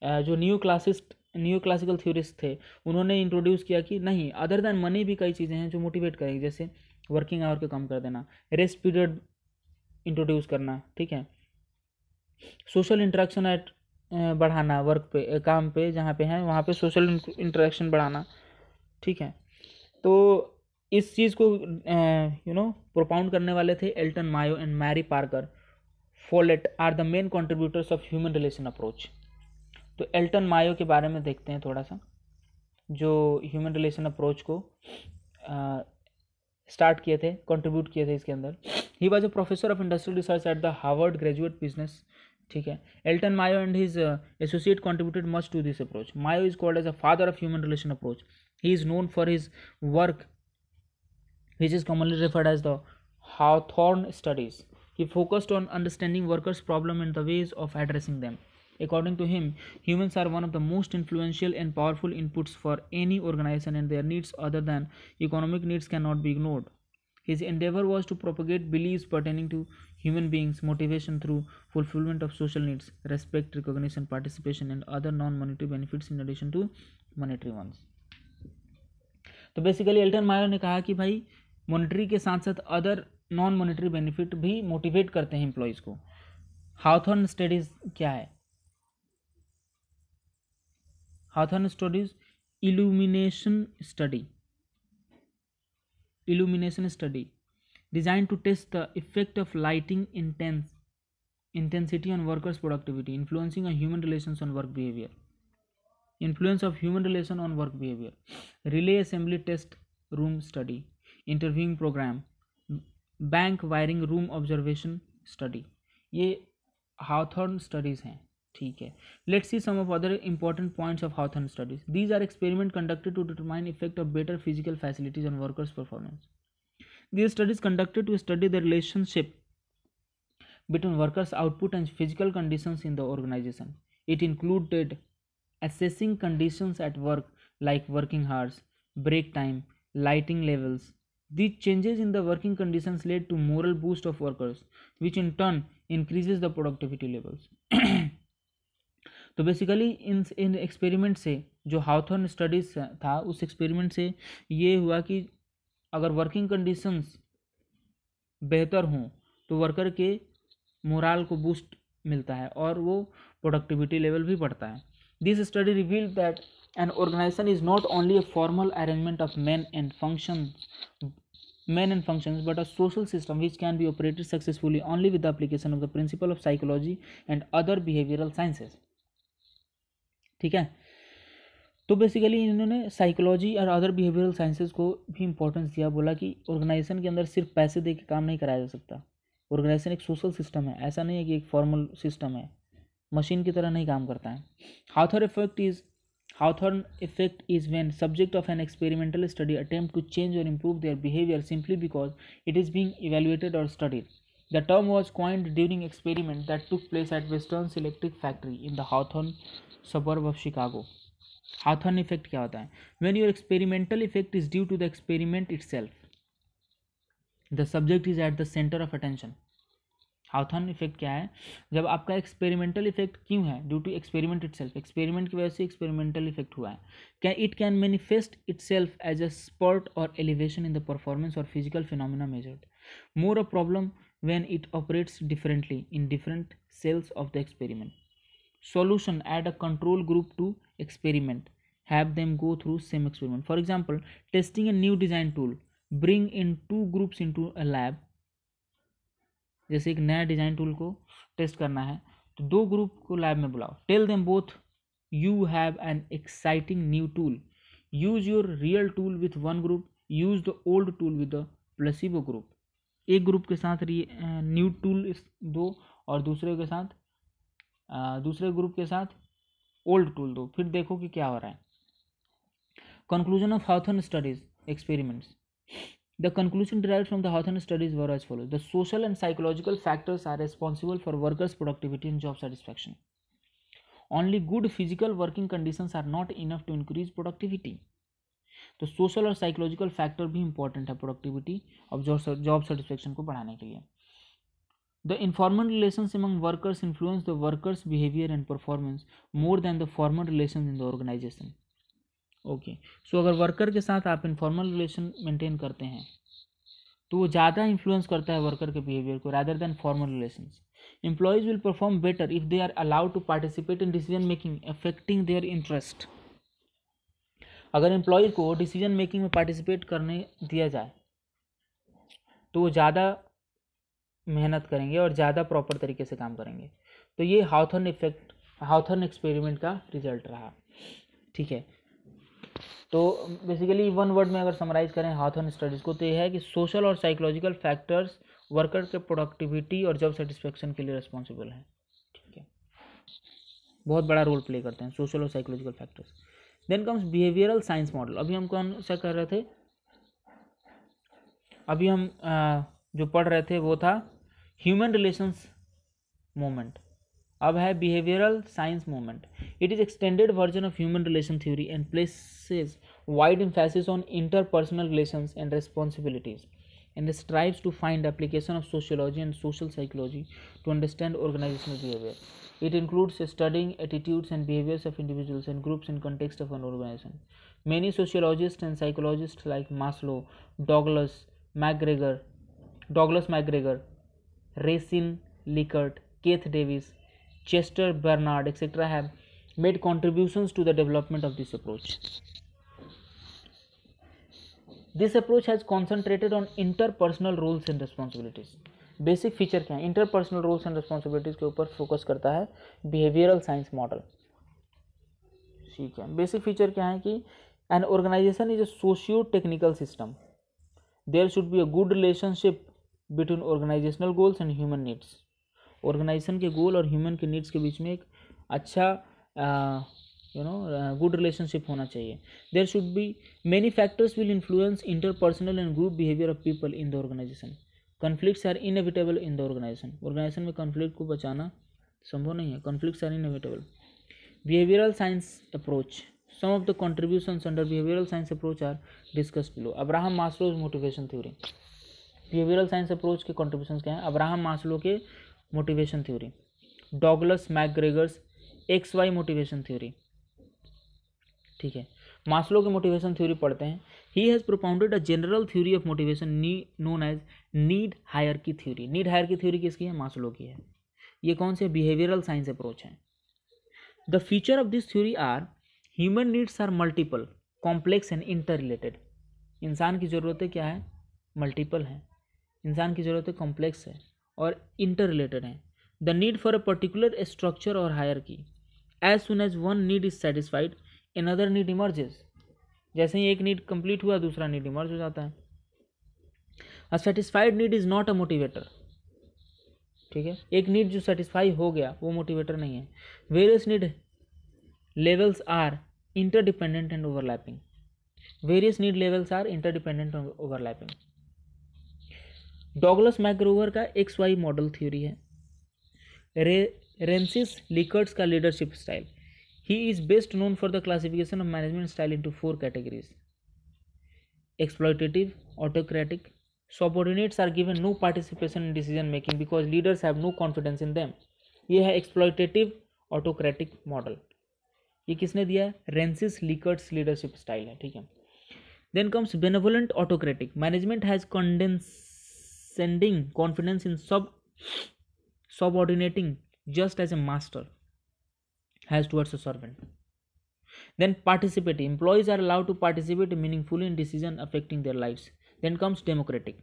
जो न्यू क्लासिकल थ्योरिस्ट थे उन्होंने इंट्रोड्यूस किया कि नहीं, अदर देन मनी भी कई चीज़ें हैं जो मोटिवेट करेंगी, जैसे वर्किंग आवर को कम कर देना, रेस्ट पीरियड इंट्रोड्यूस करना, ठीक है, सोशल इंटरेक्शन एट बढ़ाना, वर्क पे काम पे जहाँ पे हैं वहाँ पे सोशल इंटरेक्शन बढ़ाना, ठीक है। तो इस चीज़ को प्रोपाउंड करने वाले थे Elton Mayo and Mary Parker Follett are the main contributors of human relation approach. तो एल्टन मायो के बारे में देखते हैं थोड़ा सा, जो ह्यूमन रिलेशन अप्रोच को स्टार्ट किए थे, कंट्रीब्यूट किए थे इसके अंदर। He was a professor of industrial research at the Harvard graduate business, ठीक है। Elton Mayo and his associate contributed much to this approach. Mayo is called as a father of human relation approach. He is known for his work which is commonly referred as the Hawthorne studies. He focused on understanding workers' problems and the ways of addressing them. According to him, humans are one of the most influential and powerful inputs for any organization, and their needs other than economic needs cannot be ignored. His endeavor was to propagate beliefs pertaining to human beings' motivation through fulfillment of social needs, respect, recognition, participation, and other non-monetary benefits in addition to monetary ones. तो basically Elton Mayo ने कहा कि भाई monetary के साथ साथ other non monetary benefit भी motivate करते हैं एम्प्लॉयज़ को। हाउथॉर्न स्टडीज क्या है? Hawthorne studies illumination study design to test the effect of lighting intensity on workers' productivity, influencing on human relations on work behavior. Influence of human relation on work behavior. Relay assembly test room study. Interviewing program. Bank wiring room observation study. ये Hawthorne studies हैं, ठीक है। Let's see some of other important points of Hawthorne studies. These are experiments conducted to determine effect of better physical facilities on workers' performance. These studies conducted to study the relationship between workers' output and physical conditions in the organization. It included assessing conditions at work like working hours, break time, lighting levels. These changes in the working conditions led to moral boost of workers, which in turn increases the productivity levels. तो basically इन experiment से, जो हाउथॉर्न studies था, उस experiment से ये हुआ कि अगर वर्किंग कंडीशंस बेहतर हों तो वर्कर के मोराल को बूस्ट मिलता है और वो प्रोडक्टिविटी लेवल भी बढ़ता है। This study revealed that an organisation is not only a formal arrangement of men and functions but a social system which can be operated successfully only with the application of the principle of psychology and other behavioral sciences. ठीक है, तो basically इन्होंने psychology और other behavioural sciences को भी importance दिया। बोला कि ऑर्गेनाइजेशन के अंदर सिर्फ पैसे दे के काम नहीं कराया जा सकता। ऑर्गेनाइजेशन एक सोशल सिस्टम है, ऐसा नहीं है कि एक फॉर्मल सिस्टम है, मशीन की तरह नहीं काम करता है। Hawthorne effect is when subject of an experimental study attempt to change or improve their behavior simply because it is being evaluated or studied. The term was coined during experiment that took place at Western Electric Factory in the Hawthorne suburb of Chicago. Hawthorne effect क्या होता है? When your experimental effect is due to the experiment itself, the subject is at the center of attention. Hawthorne effect क्या है? जब आपका experimental effect क्यों है? Due to experiment itself, experiment की वजह से एक्सपेरिमेंटल इफेक्ट हुआ है। क्या it can manifest itself as a spurt और एलिवेशन इन द परफॉर्मेंस और physical phenomena measured. More a problem when it operates differently in different cells of the experiment. Solution: add a control group to experiment. Have them go through same experiment. For example, testing a new design tool. Bring in two groups into a lab. जैसे एक नया design tool को test करना है तो दो group को lab में बुलाओ। Tell them both you have an exciting new tool. Use your real tool with one group, use the old tool with the placebo group. एक ग्रुप के साथ न्यू टूल दो और दूसरे ग्रुप के साथ ओल्ड टूल दो, फिर देखो कि क्या हो रहा है। Conclusion of Hawthorne studies experiments. The conclusion derived from the Hawthorne studies were as follows. The social and psychological factors are responsible for workers' productivity and job satisfaction. Only good physical working conditions are not enough to increase productivity. तो social और psychological factor भी important है productivity और job satisfaction को बढ़ाने के लिए। The informal relations among workers influence the workers' behavior and performance more than the formal relations in the organization. Okay so अगर वर्कर के साथ आप इनफॉर्मल रिलेशन मेंटेन करते हैं तो वो ज़्यादा इन्फ्लुएंस करता है वर्कर के बिहेवियर को rather than formal relations. Employees will perform better if they are allowed to participate in decision making affecting their interest. अगर एम्प्लॉय को डिसीजन मेकिंग में पार्टिसिपेट करने दिया जाए तो वो ज़्यादा मेहनत करेंगे और ज़्यादा प्रॉपर तरीके से काम करेंगे. तो ये हाउथर्न एक्सपेरिमेंट का रिजल्ट रहा. ठीक है, तो बेसिकली वन वर्ड में अगर समराइज करें हाउथर्न स्टडीज़ को तो ये है कि सोशल और साइकोलॉजिकल फैक्टर्स वर्कर के प्रोडक्टिविटी और जॉब सेटिस्फेक्शन के लिए रिस्पॉन्सिबल हैं. ठीक है, बहुत बड़ा रोल प्ले करते हैं सोशल और psychological factors. Then comes behavioural science model. अभी हम कौन सा कर रहे थे? अभी हम जो पढ़ रहे थे वो था ह्यूमन रिलेशंस मूवमेंट. अब है behavioural science movement. It is extended version of human relation theory and places wide emphasis on interpersonal relations and responsibilities and strives to find application of sociology and social psychology to understand organizational behavior. It includes studying attitudes and behaviors of individuals and groups in context of an organization. Many sociologists and psychologists like Maslow, Douglas McGregor, Racine Likert, Keith Davis, Chester Bernard, etc. have made contributions to the development of this approach. This approach has concentrated on interpersonal roles and responsibilities. Basic feature क्या है? Interpersonal roles and responsibilities के ऊपर focus करता है behavioural science model. ठीक है, basic feature क्या है कि an organisation is a socio technical system. There should be a good relationship between organisational goals and human needs. Organisation के गोल और ह्यूमन के नीड्स के बीच में एक अच्छा good relationship होना चाहिए. There should be many factors will influence interpersonal and group behavior of people in the organization. Conflicts are inevitable in the organization. Organization में conflict को बचाना संभव नहीं है. Conflicts are inevitable. Behavioral science approach. Some of the contributions under behavioral science approach are discussed below. Abraham Maslow's motivation theory. Behavioral science approach के contributions क्या हैं? Abraham Maslow के motivation theory. Douglas McGregor's XY motivation theory. ठीक है, Maslow के motivation theory पढ़ते हैं. He has propounded a general theory of motivation known as need hierarchy theory. Need hierarchy theory किसकी है? मास्लो की है. ये कौन से बिहेवियरल साइंस अप्रोच है? The feature of this theory are human needs are multiple, complex and inter related. इंसान की ज़रूरतें क्या है? मल्टीपल हैं. इंसान की ज़रूरतें कॉम्प्लेक्स है और इंटर रिलेटेड हैं. The need for a particular structure और hierarchy. As soon as one need is satisfied another need emerges. जैसे ही एक नीड कंप्लीट हुआ दूसरा नीड इमर्ज हो जाता है. A satisfied need is not a motivator. ठीक है, एक नीड जो सेटिस्फाई हो गया वो मोटिवेटर नहीं है. Various need levels are interdependent and overlapping. Various need levels are interdependent and overlapping. Douglas McGregor का XY मॉडल थ्योरी है. रेंसिस लिकर्ट्स का leadership style. He is best known for the classification of management style into 4 categories. Exploitative, autocratic. Subordinates are given no participation in decision making because leaders have no confidence in them. ये है exploitative autocratic model. ये किसने दिया है? Rensis लिकर्ट्स leadership style है. ठीक है. Then comes benevolent autocratic. Management has condescending confidence in subordinating just as a master has towards a servant. Then participative. Employees are allowed to participate meaningfully in decisions affecting their lives. Then comes democratic.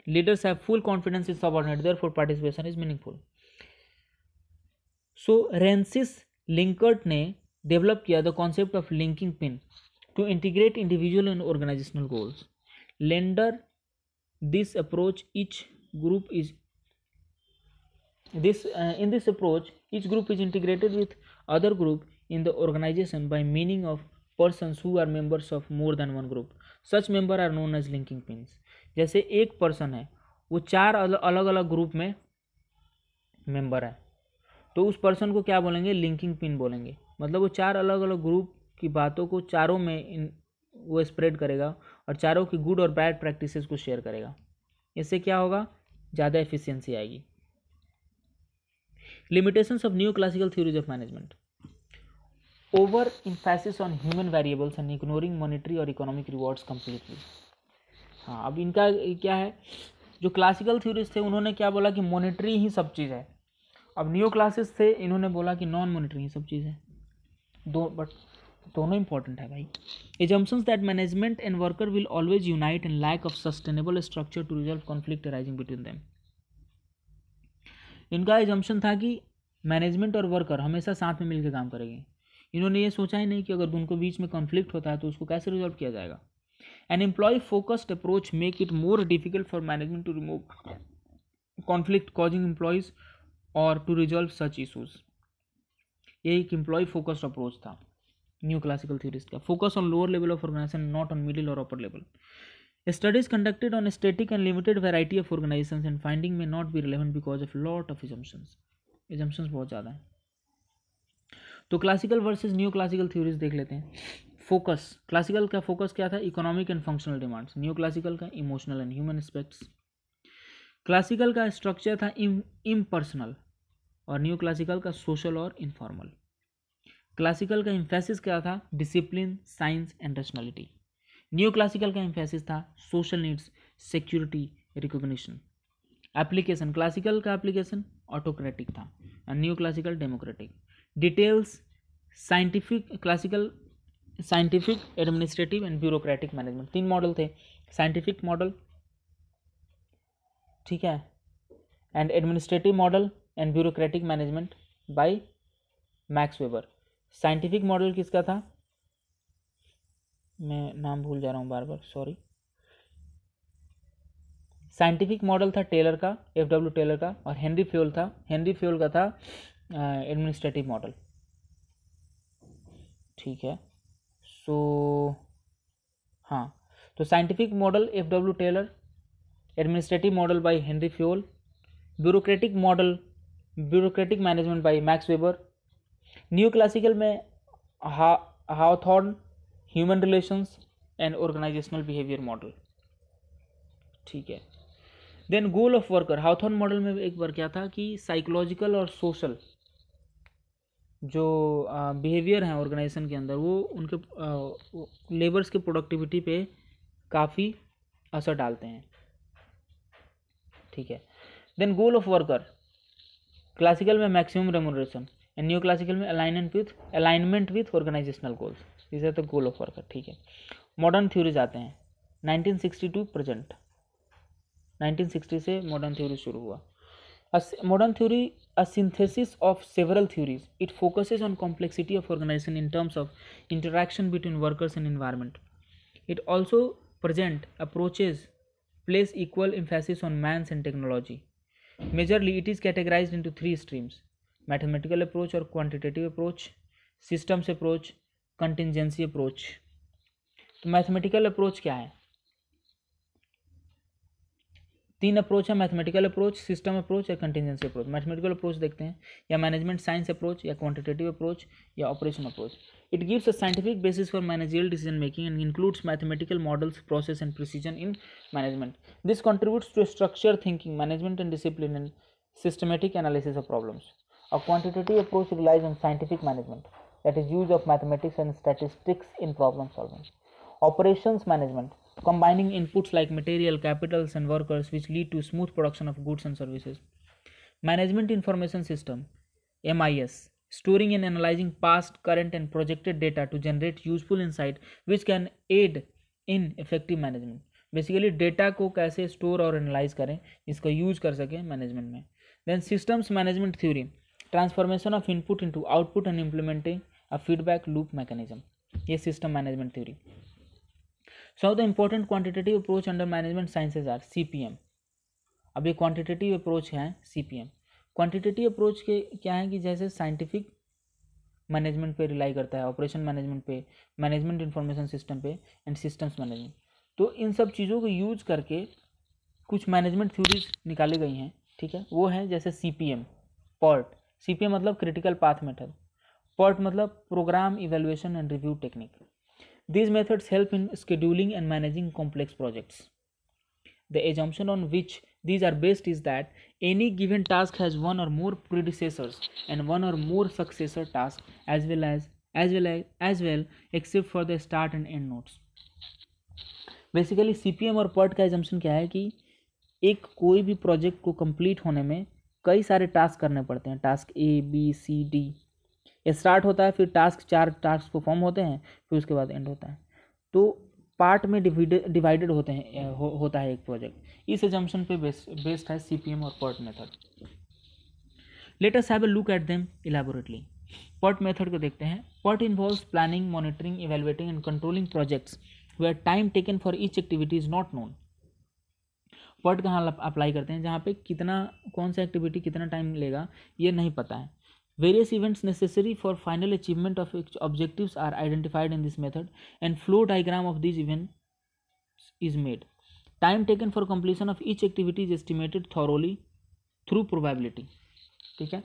Leaders have full confidence in subordinates, therefore participation is meaningful. So Rensis Linkert ने develop किया the concept of linking pin to integrate individual and organizational goals. Lender this approach each group is in this approach each group is integrated with other group in the organization by meaning of persons who are members of more than one group. Such member are known as linking pins. जैसे एक person है वो 4 अलग अलग group में member है तो उस पर्सन को क्या बोलेंगे? लिंकिंग पिन बोलेंगे. मतलब वो 4 अलग अलग ग्रुप की बातों को चारों में वो स्प्रेड करेगा और चारों की गुड और बैड प्रैक्टिसेस को शेयर करेगा. इससे क्या होगा? ज़्यादा एफिशिएंसी आएगी. Limitations of neoclassical theories of management. Over emphasis on human variables and ignoring monetary और economic rewards completely. हाँ, अब इनका क्या है, जो क्लासिकल थ्योरीज थे उन्होंने क्या बोला कि मॉनेटरी ही सब चीज़ है. अब न्यू क्लासेस थे, इन्होंने बोला कि नॉन मॉनेटरी ही सब चीज़ है. बट दोनों इंपॉर्टेंट है भाई. Assumptions that management and worker will always unite in lack of sustainable structure to resolve conflict arising between them. इनका एजम्पशन था कि मैनेजमेंट और वर्कर हमेशा साथ में मिलकर काम करेंगे. इन्होंने ये सोचा ही नहीं कि अगर उनको बीच में कॉन्फ्लिक्ट होता है तो उसको कैसे रिजॉल्व किया जाएगा. An employee focused approach make it more difficult for management to remove conflict causing employees or to resolve such issues. ये एक employee focused approach था न्यू क्लासिकल theorist का. Focus on lower level of organization, not on middle or upper level. Studies conducted on a static and limited variety of organizations and finding may not be relevant because of lot of assumptions. Assumptions बहुत ज़्यादा हैं. तो classical versus new classical theories देख लेते हैं. Focus, classical का focus क्या था, economic and functional demands. New classical का emotional and human aspects. Classical का स्ट्रक्चर था इम्पर्सनल और न्यू क्लासिकल का सोशल और इनफॉर्मल. क्लासिकल का एम्फेसिस क्या था, discipline, science and rationality. New classical का एम्फेसिस था social needs, security, recognition. Application, classical का एप्लीकेशन ऑटोक्रेटिक था और new classical democratic. Details, scientific, classical scientific, administrative and bureaucratic management. 3 model थे. साइंटिफिक मॉडल, ठीक है, and administrative model and bureaucratic management by Max weber. Scientific model किसका था, मैं नाम भूल जा रहा हूँ बार बार, सॉरी. साइंटिफिक मॉडल था टेलर का, F.W. टेलर का, और हेनरी फ्योल का था एडमिनिस्ट्रेटिव मॉडल. ठीक है. सो हाँ, तो scientific model F.W. Taylor, administrative model by Henri Fayol, bureaucratic management by Max Weber. New classical में Hawthorne, human relations and organizational behaviour model. ठीक है. Then goal of worker, Hawthorne model में एक बार क्या था कि साइकोलॉजिकल और सोशल जो बिहेवियर हैं ऑर्गेनाइजेशन के अंदर वो उनके लेबर्स के प्रोडक्टिविटी पे काफ़ी असर डालते हैं. ठीक है. Then goal of worker, classical में maximum remuneration and new classical में alignment with organizational goals. This are the goal of worker. ठीक है. मॉडर्न थ्योरीज आते हैं 1960 टू प्रेजेंट. 1960 से मॉडर्न थ्योरी शुरू हुआ. Modern theory, a synthesis of several theories. It focuses on complexity of organization in terms of interaction between workers and environment. It also present approaches place equal emphasis on man's and technology. Majorly, it is categorized into 3 streams: mathematical approach or quantitative approach, systems approach, contingency approach. तो mathematical approach क्या है, 3 approach है, mathematical approach, system approach या contingency approach. Mathematical approach देखते हैं, या management science approach, या quantitative approach, या operation approach. It gives a scientific basis for managerial decision making and includes mathematical models, process and precision in management. This contributes to structure thinking, management and discipline and systematic analysis of problems. A quantitative approach relies on scientific management, that is use of mathematics and statistics in problem solving. Operations management, combining inputs like material, capitals and workers which lead to smooth production of goods and services. Management information system, MIS, storing and analyzing past, current and projected data to generate useful insight which can aid in effective management. Basically data को कैसे store और analyze करें, इसका use कर सकें management में. Then systems management theory, transformation of input into output and implementing a feedback loop mechanism. ये system management theory. So the important quantitative approach under management sciences are CPM. अब ये quantitative approach है CPM. Quantitative approach के क्या है कि जैसे scientific management पे रिलाई करता है, ऑपरेशन मैनेजमेंट पे, मैनेजमेंट इंफॉर्मेशन सिस्टम पे एंड सिस्टम्स मैनेजमेंट. तो इन सब चीज़ों को यूज करके कुछ मैनेजमेंट थ्योरीज निकाली गई हैं. ठीक है. वो है जैसे CPM, PERT. CPM मतलब क्रिटिकल पाथ मेथड, PERT मतलब programme evaluation and review technique. These methods help in scheduling and managing complex projects. The assumption on which these are based is that any given task has one or more predecessors and one or more successor tasks as well except for the start and end nodes. Basically CPM और PERT का assumption क्या है कि एक कोई भी project को complete होने में कई सारे टास्क करने पड़ते हैं, task A B C D, ये स्टार्ट होता है, फिर चार टास्क परफॉर्म होते हैं, फिर उसके बाद एंड होता है। तो पार्ट में डिवाइडेड होते हैं होता है एक प्रोजेक्ट। इस एजम्पशन पे बेस्ड है सीपीएम और PERT method. Let us have a look at them elaborately. PERT method को देखते हैं। PERT involves planning, monitoring, evaluating and controlling projects where time taken for each activity is not known. PERT कहाँ apply करते हैं? जहाँ पे कौन सा एक्टिविटी कितना टाइम लेगा ये नहीं पता है। Various events necessary for final achievement of objectives are identified in this method and flow diagram of these events is made. Time taken for completion of each activity is estimated thoroughly through probability. ठीक है,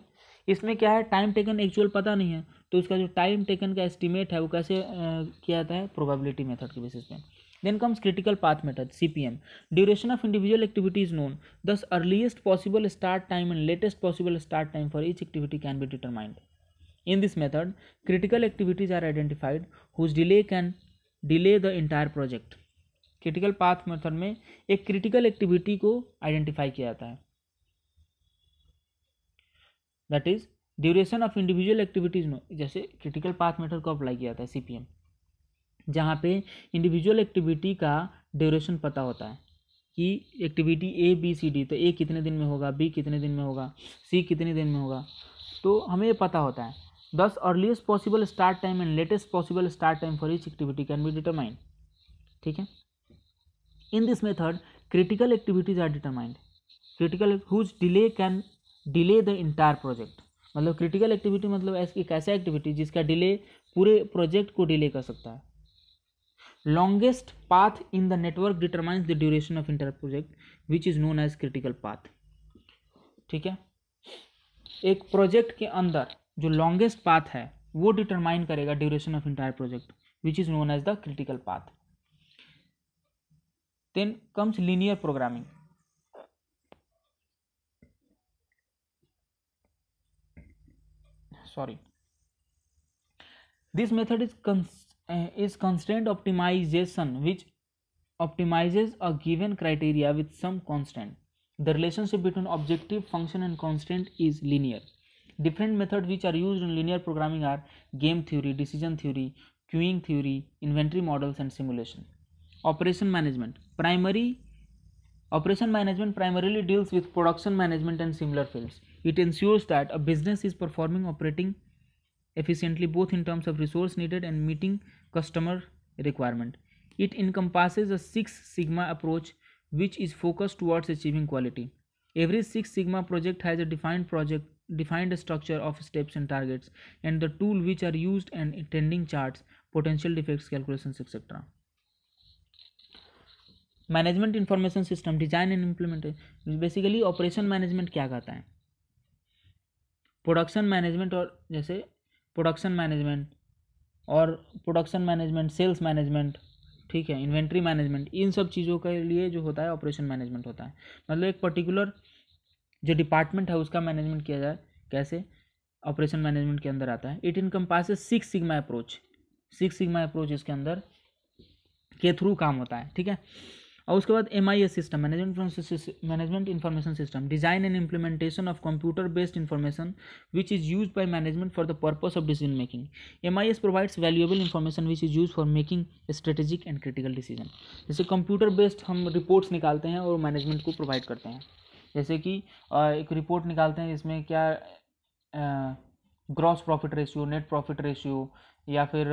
इसमें क्या है, time taken actual पता नहीं है, तो उसका जो टाइम टेकन का एस्टिमेट है वो कैसे किया जाता है? प्रोबेबिलिटी मेथड के बेसिस पे। Then comes critical path method, CPM. Duration of individual activity is known. Thus, earliest possible start time and latest possible start time for each activity can be determined. In this method, critical activities are identified whose delay can delay the entire project. Critical path method में एक critical activity को identify किया जाता है. That is, duration of individual activities known. जैसे critical path method को apply किया जाता है CPM, जहाँ पे इंडिविजुअल एक्टिविटी का ड्यूरेशन पता होता है कि activity A B C D, तो ए कितने दिन में होगा, बी कितने दिन में होगा, सी कितने दिन में होगा, तो हमें ये पता होता है। Thus earliest possible start time and latest possible start time for each activity can be determined. ठीक है, in this method critical activities are determined, critical whose delay can delay the entire project. मतलब critical activity मतलब एक ऐसा activity जिसका delay पूरे project को delay कर सकता है। Longest path in the network determines the duration of entire project, which is known as critical path. ठीक है, एक प्रोजेक्ट के अंदर जो लॉन्गेस्ट पाथ है वो डिटरमाइन करेगा duration of entire project, which is known as the critical path. Then comes linear programming. Sorry, this method is constraint optimization, which optimizes a given criteria with some constant. The relationship between objective function and constraint is linear. Different methods which are used in linear programming are game theory, decision theory, queuing theory, inventory models, and simulation. Operation management primarily deals with production management and similar fields. It ensures that a business is operating efficiently both in terms of resource needed and meeting customer requirement. It encompasses a Six Sigma approach which is focused towards achieving quality. Every Six Sigma project has a defined structure of steps and targets, and the tool which are used and attending charts, potential defects calculations, etc. Management information system design and implementation. Basically operation management क्या कहता है? Production management, और जैसे production management, sales management, ठीक है, inventory management, इन सब चीज़ों के लिए जो होता है ऑपरेशन मैनेजमेंट होता है। मतलब एक पर्टिकुलर जो डिपार्टमेंट है उसका मैनेजमेंट किया जाए, कैसे ऑपरेशन मैनेजमेंट के अंदर आता है। It encompasses six sigma approach इसके अंदर के थ्रू काम होता है। ठीक है, और उसके बाद MIS system, management information system, design and implementation of computer based information which is used by management for the purpose of decision making. MIS provides valuable information which is used for making strategic and critical decision. जैसे computer based हम reports निकालते हैं और management को provide करते हैं। जैसे कि एक रिपोर्ट निकालते हैं जिसमें क्या gross profit ratio, net profit ratio, या फिर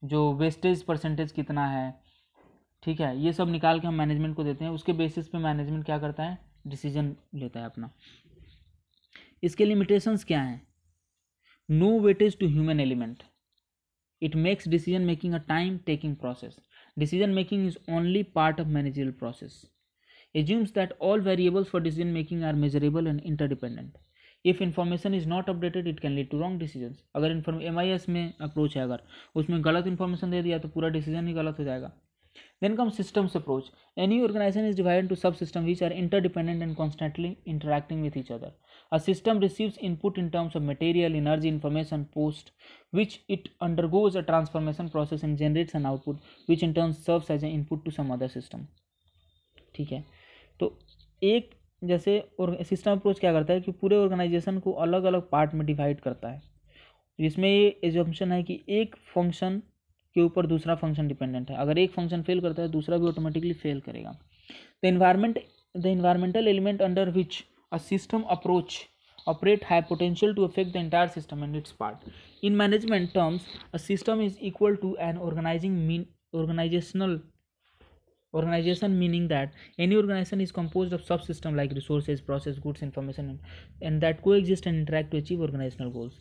जो वेस्टेज परसेंटेज कितना है, ठीक है, ये सब निकाल के हम मैनेजमेंट को देते हैं। उसके बेसिस पे मैनेजमेंट क्या करता है? डिसीजन लेता है अपना। इसके लिमिटेशंस क्या हैं? No weightage to human element, it makes decision making a time taking process, decision making is only part of managerial process, assumes that all variables for decision making are measurable and interdependent. If information is not updated, it can lead to wrong decisions. अगर MIS में approach है, अगर उसमें गलत information दे दिया तो पूरा decision ही गलत हो जाएगा। Then comes systems approach. Any organization is divided into subsystems which are interdependent and constantly interacting with each other. A system receives input in terms of material, energy, information, post, which it undergoes a transformation process and generates an output, which in turn serves as an input to some other system. ठीक है, तो एक जैसे system approach क्या करता है कि पूरे ऑर्गेनाइजेशन को अलग अलग पार्ट में डिवाइड करता है, जिसमें ये एजम्पशन है कि एक फंक्शन के ऊपर दूसरा फंक्शन डिपेंडेंट है. अगर एक फंक्शन फेल करता है दूसरा भी ऑटोमेटिकली फेल करेगा. The environmental element under which a system approach operate have potential to affect the entire system and its part. In management terms, a system is equal to an organization, meaning that any organization is composed of subsystems like resources, process, goods, information, and that coexist and interact to achieve organizational goals.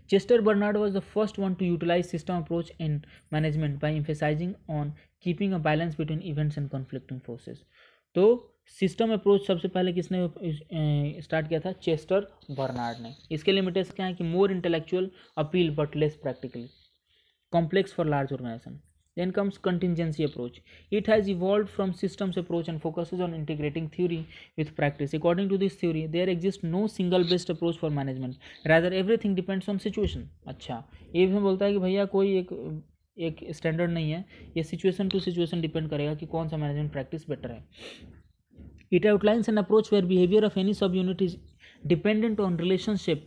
Chester Bernard was the first one to utilize system approach in management by emphasizing on keeping a balance between events and conflicting forces. तो system approach सबसे पहले किसने start किया था? Chester Barnard ने. इसके limitation क्या है कि more intellectual appeal but less practically, complex for large organization. Then comes contingency approach. It has evolved from systems approach and focuses on integrating theory with practice. According to this theory, there exists no single best approach for management. Rather, everything depends on situation. अच्छा, ये भी बोलता है कि भैया कोई एक standard नहीं है, ये सिचुएशन टू सिचुएशन डिपेंड करेगा कि कौन सा मैनेजमेंट प्रैक्टिस बेटर है. It outlines an approach where behavior of any subunit is dependent on relationship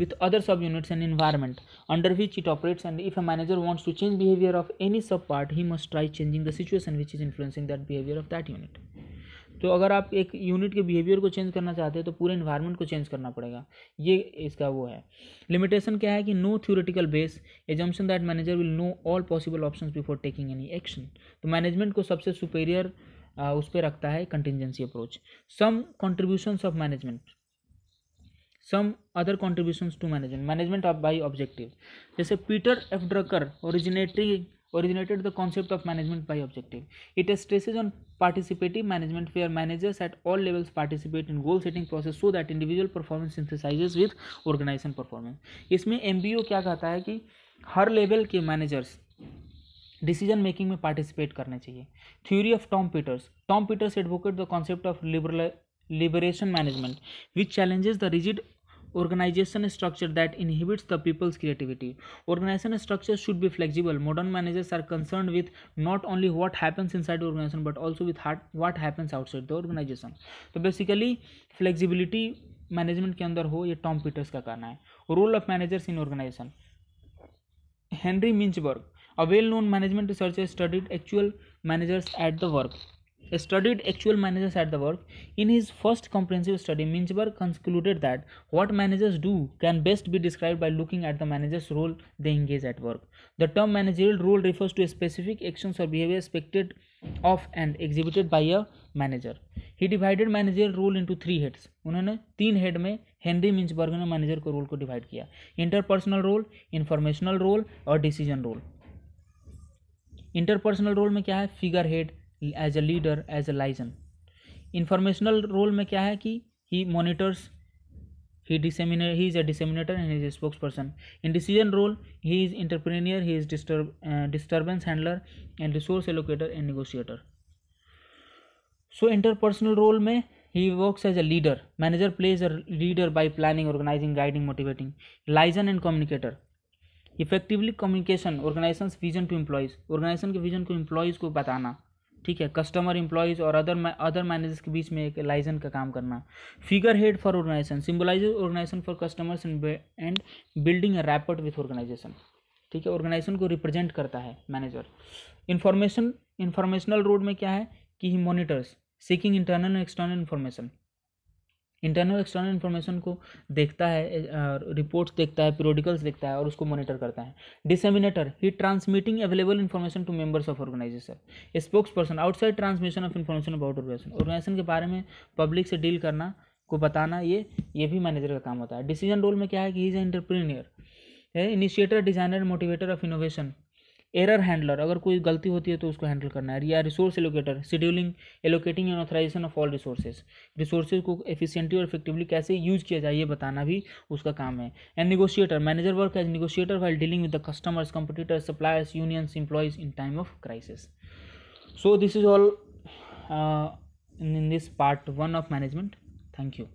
with other subunits and environment under which it operates, and if a manager wants to change behavior of any subpart, he must try changing the situation which is influencing that behavior of that unit. तो अगर आप एक unit के behaviour को change करना चाहते हैं तो पूरे इन्वायरमेंट को चेंज करना पड़ेगा. ये इसका वो है. लिमिटेशन क्या है कि no theoretical base, assumption that manager will know all possible options before taking any action. तो मैनेजमेंट को सबसे सुपेरियर उस पर रखता है contingency approach. Some contributions of management, some other contributions to management by objective. जैसे Peter F Drucker originated the concept of management by objective. It stresses on participative management where managers at all levels participate in goal setting process so that individual performance synthesizes with organization performance. इसमें MBO क्या कहता है कि हर level के managers decision making में participate करने चाहिए. Theory of Tom Peters advocate the concept of liberation management which challenges the rigid organization structure that inhibits the people's creativity. Organization structures should be flexible. Modern managers are concerned with not only what happens inside the organization but also with what happens outside the organization. तो basically flexibility management के अंदर हो, ये Tom Peters का कहना है. Role of managers in organization. Henry Mintzberg, a well-known management researcher, studied actual managers at the work. In his first comprehensive study, Minchberg concluded that what managers do can best be described by looking at the manager's role they engage at work. The term managerial role refers to a specific actions or behavior expected of and exhibited by a manager. He divided managerial role into 3 heads. उन्होंने 3 head में Henry मिंचबर्ग ने manager को role को divide किया. Interpersonal role, informational role और decision role. Interpersonal role में क्या है? Figure head, as a leader, as a liaison. Informational role में क्या है कि he monitors, he is a disseminator and he is a spokesperson. In decision role, he is entrepreneur, he is disturbance handler and resource allocator and negotiator. So interpersonal role में he works as a leader. Manager plays a leader by planning, organizing, guiding, motivating. Liaison and communicator. Effectively communication, organization's vision to employees. Organization के vision को employees को बताना, ठीक है. Customer, employees और other managers के बीच में एक लाइजन का काम करना. Figure head for organisation, symbolises organisation for customers and building a rapport with organisation, ठीक है. ऑर्गेनाइजेशन को रिप्रेजेंट करता है मैनेजर. इंफॉर्मेशनल रोल में क्या है कि he monitors, seeking internal and external information. Internal external information को देखता है, रिपोर्ट्स देखता है, पीरियोडिकल्स देखता है और उसको मॉनिटर करता है. Disseminator, he transmitting available information to members of organization. Spokesperson, outside transmission of information about organization के बारे में पब्लिक से डील करना, को बताना, ये भी मैनेजर का काम होता है. डिसीजन रोल में क्या है कि he is entrepreneur, initiator, designer, motivator of innovation. Error handler, अगर कोई गलती होती है तो उसको हैंडल करना है। या resource allocator, scheduling, allocating and authorization of all resources को एफिशिएंटली और इफेक्टिवली कैसे यूज किया जाए ये बताना भी उसका काम है। And negotiator, manager work as negotiator while dealing with the customers, competitors, suppliers, unions, employees in time of crisis. So this is all in this part 1 of management. Thank you.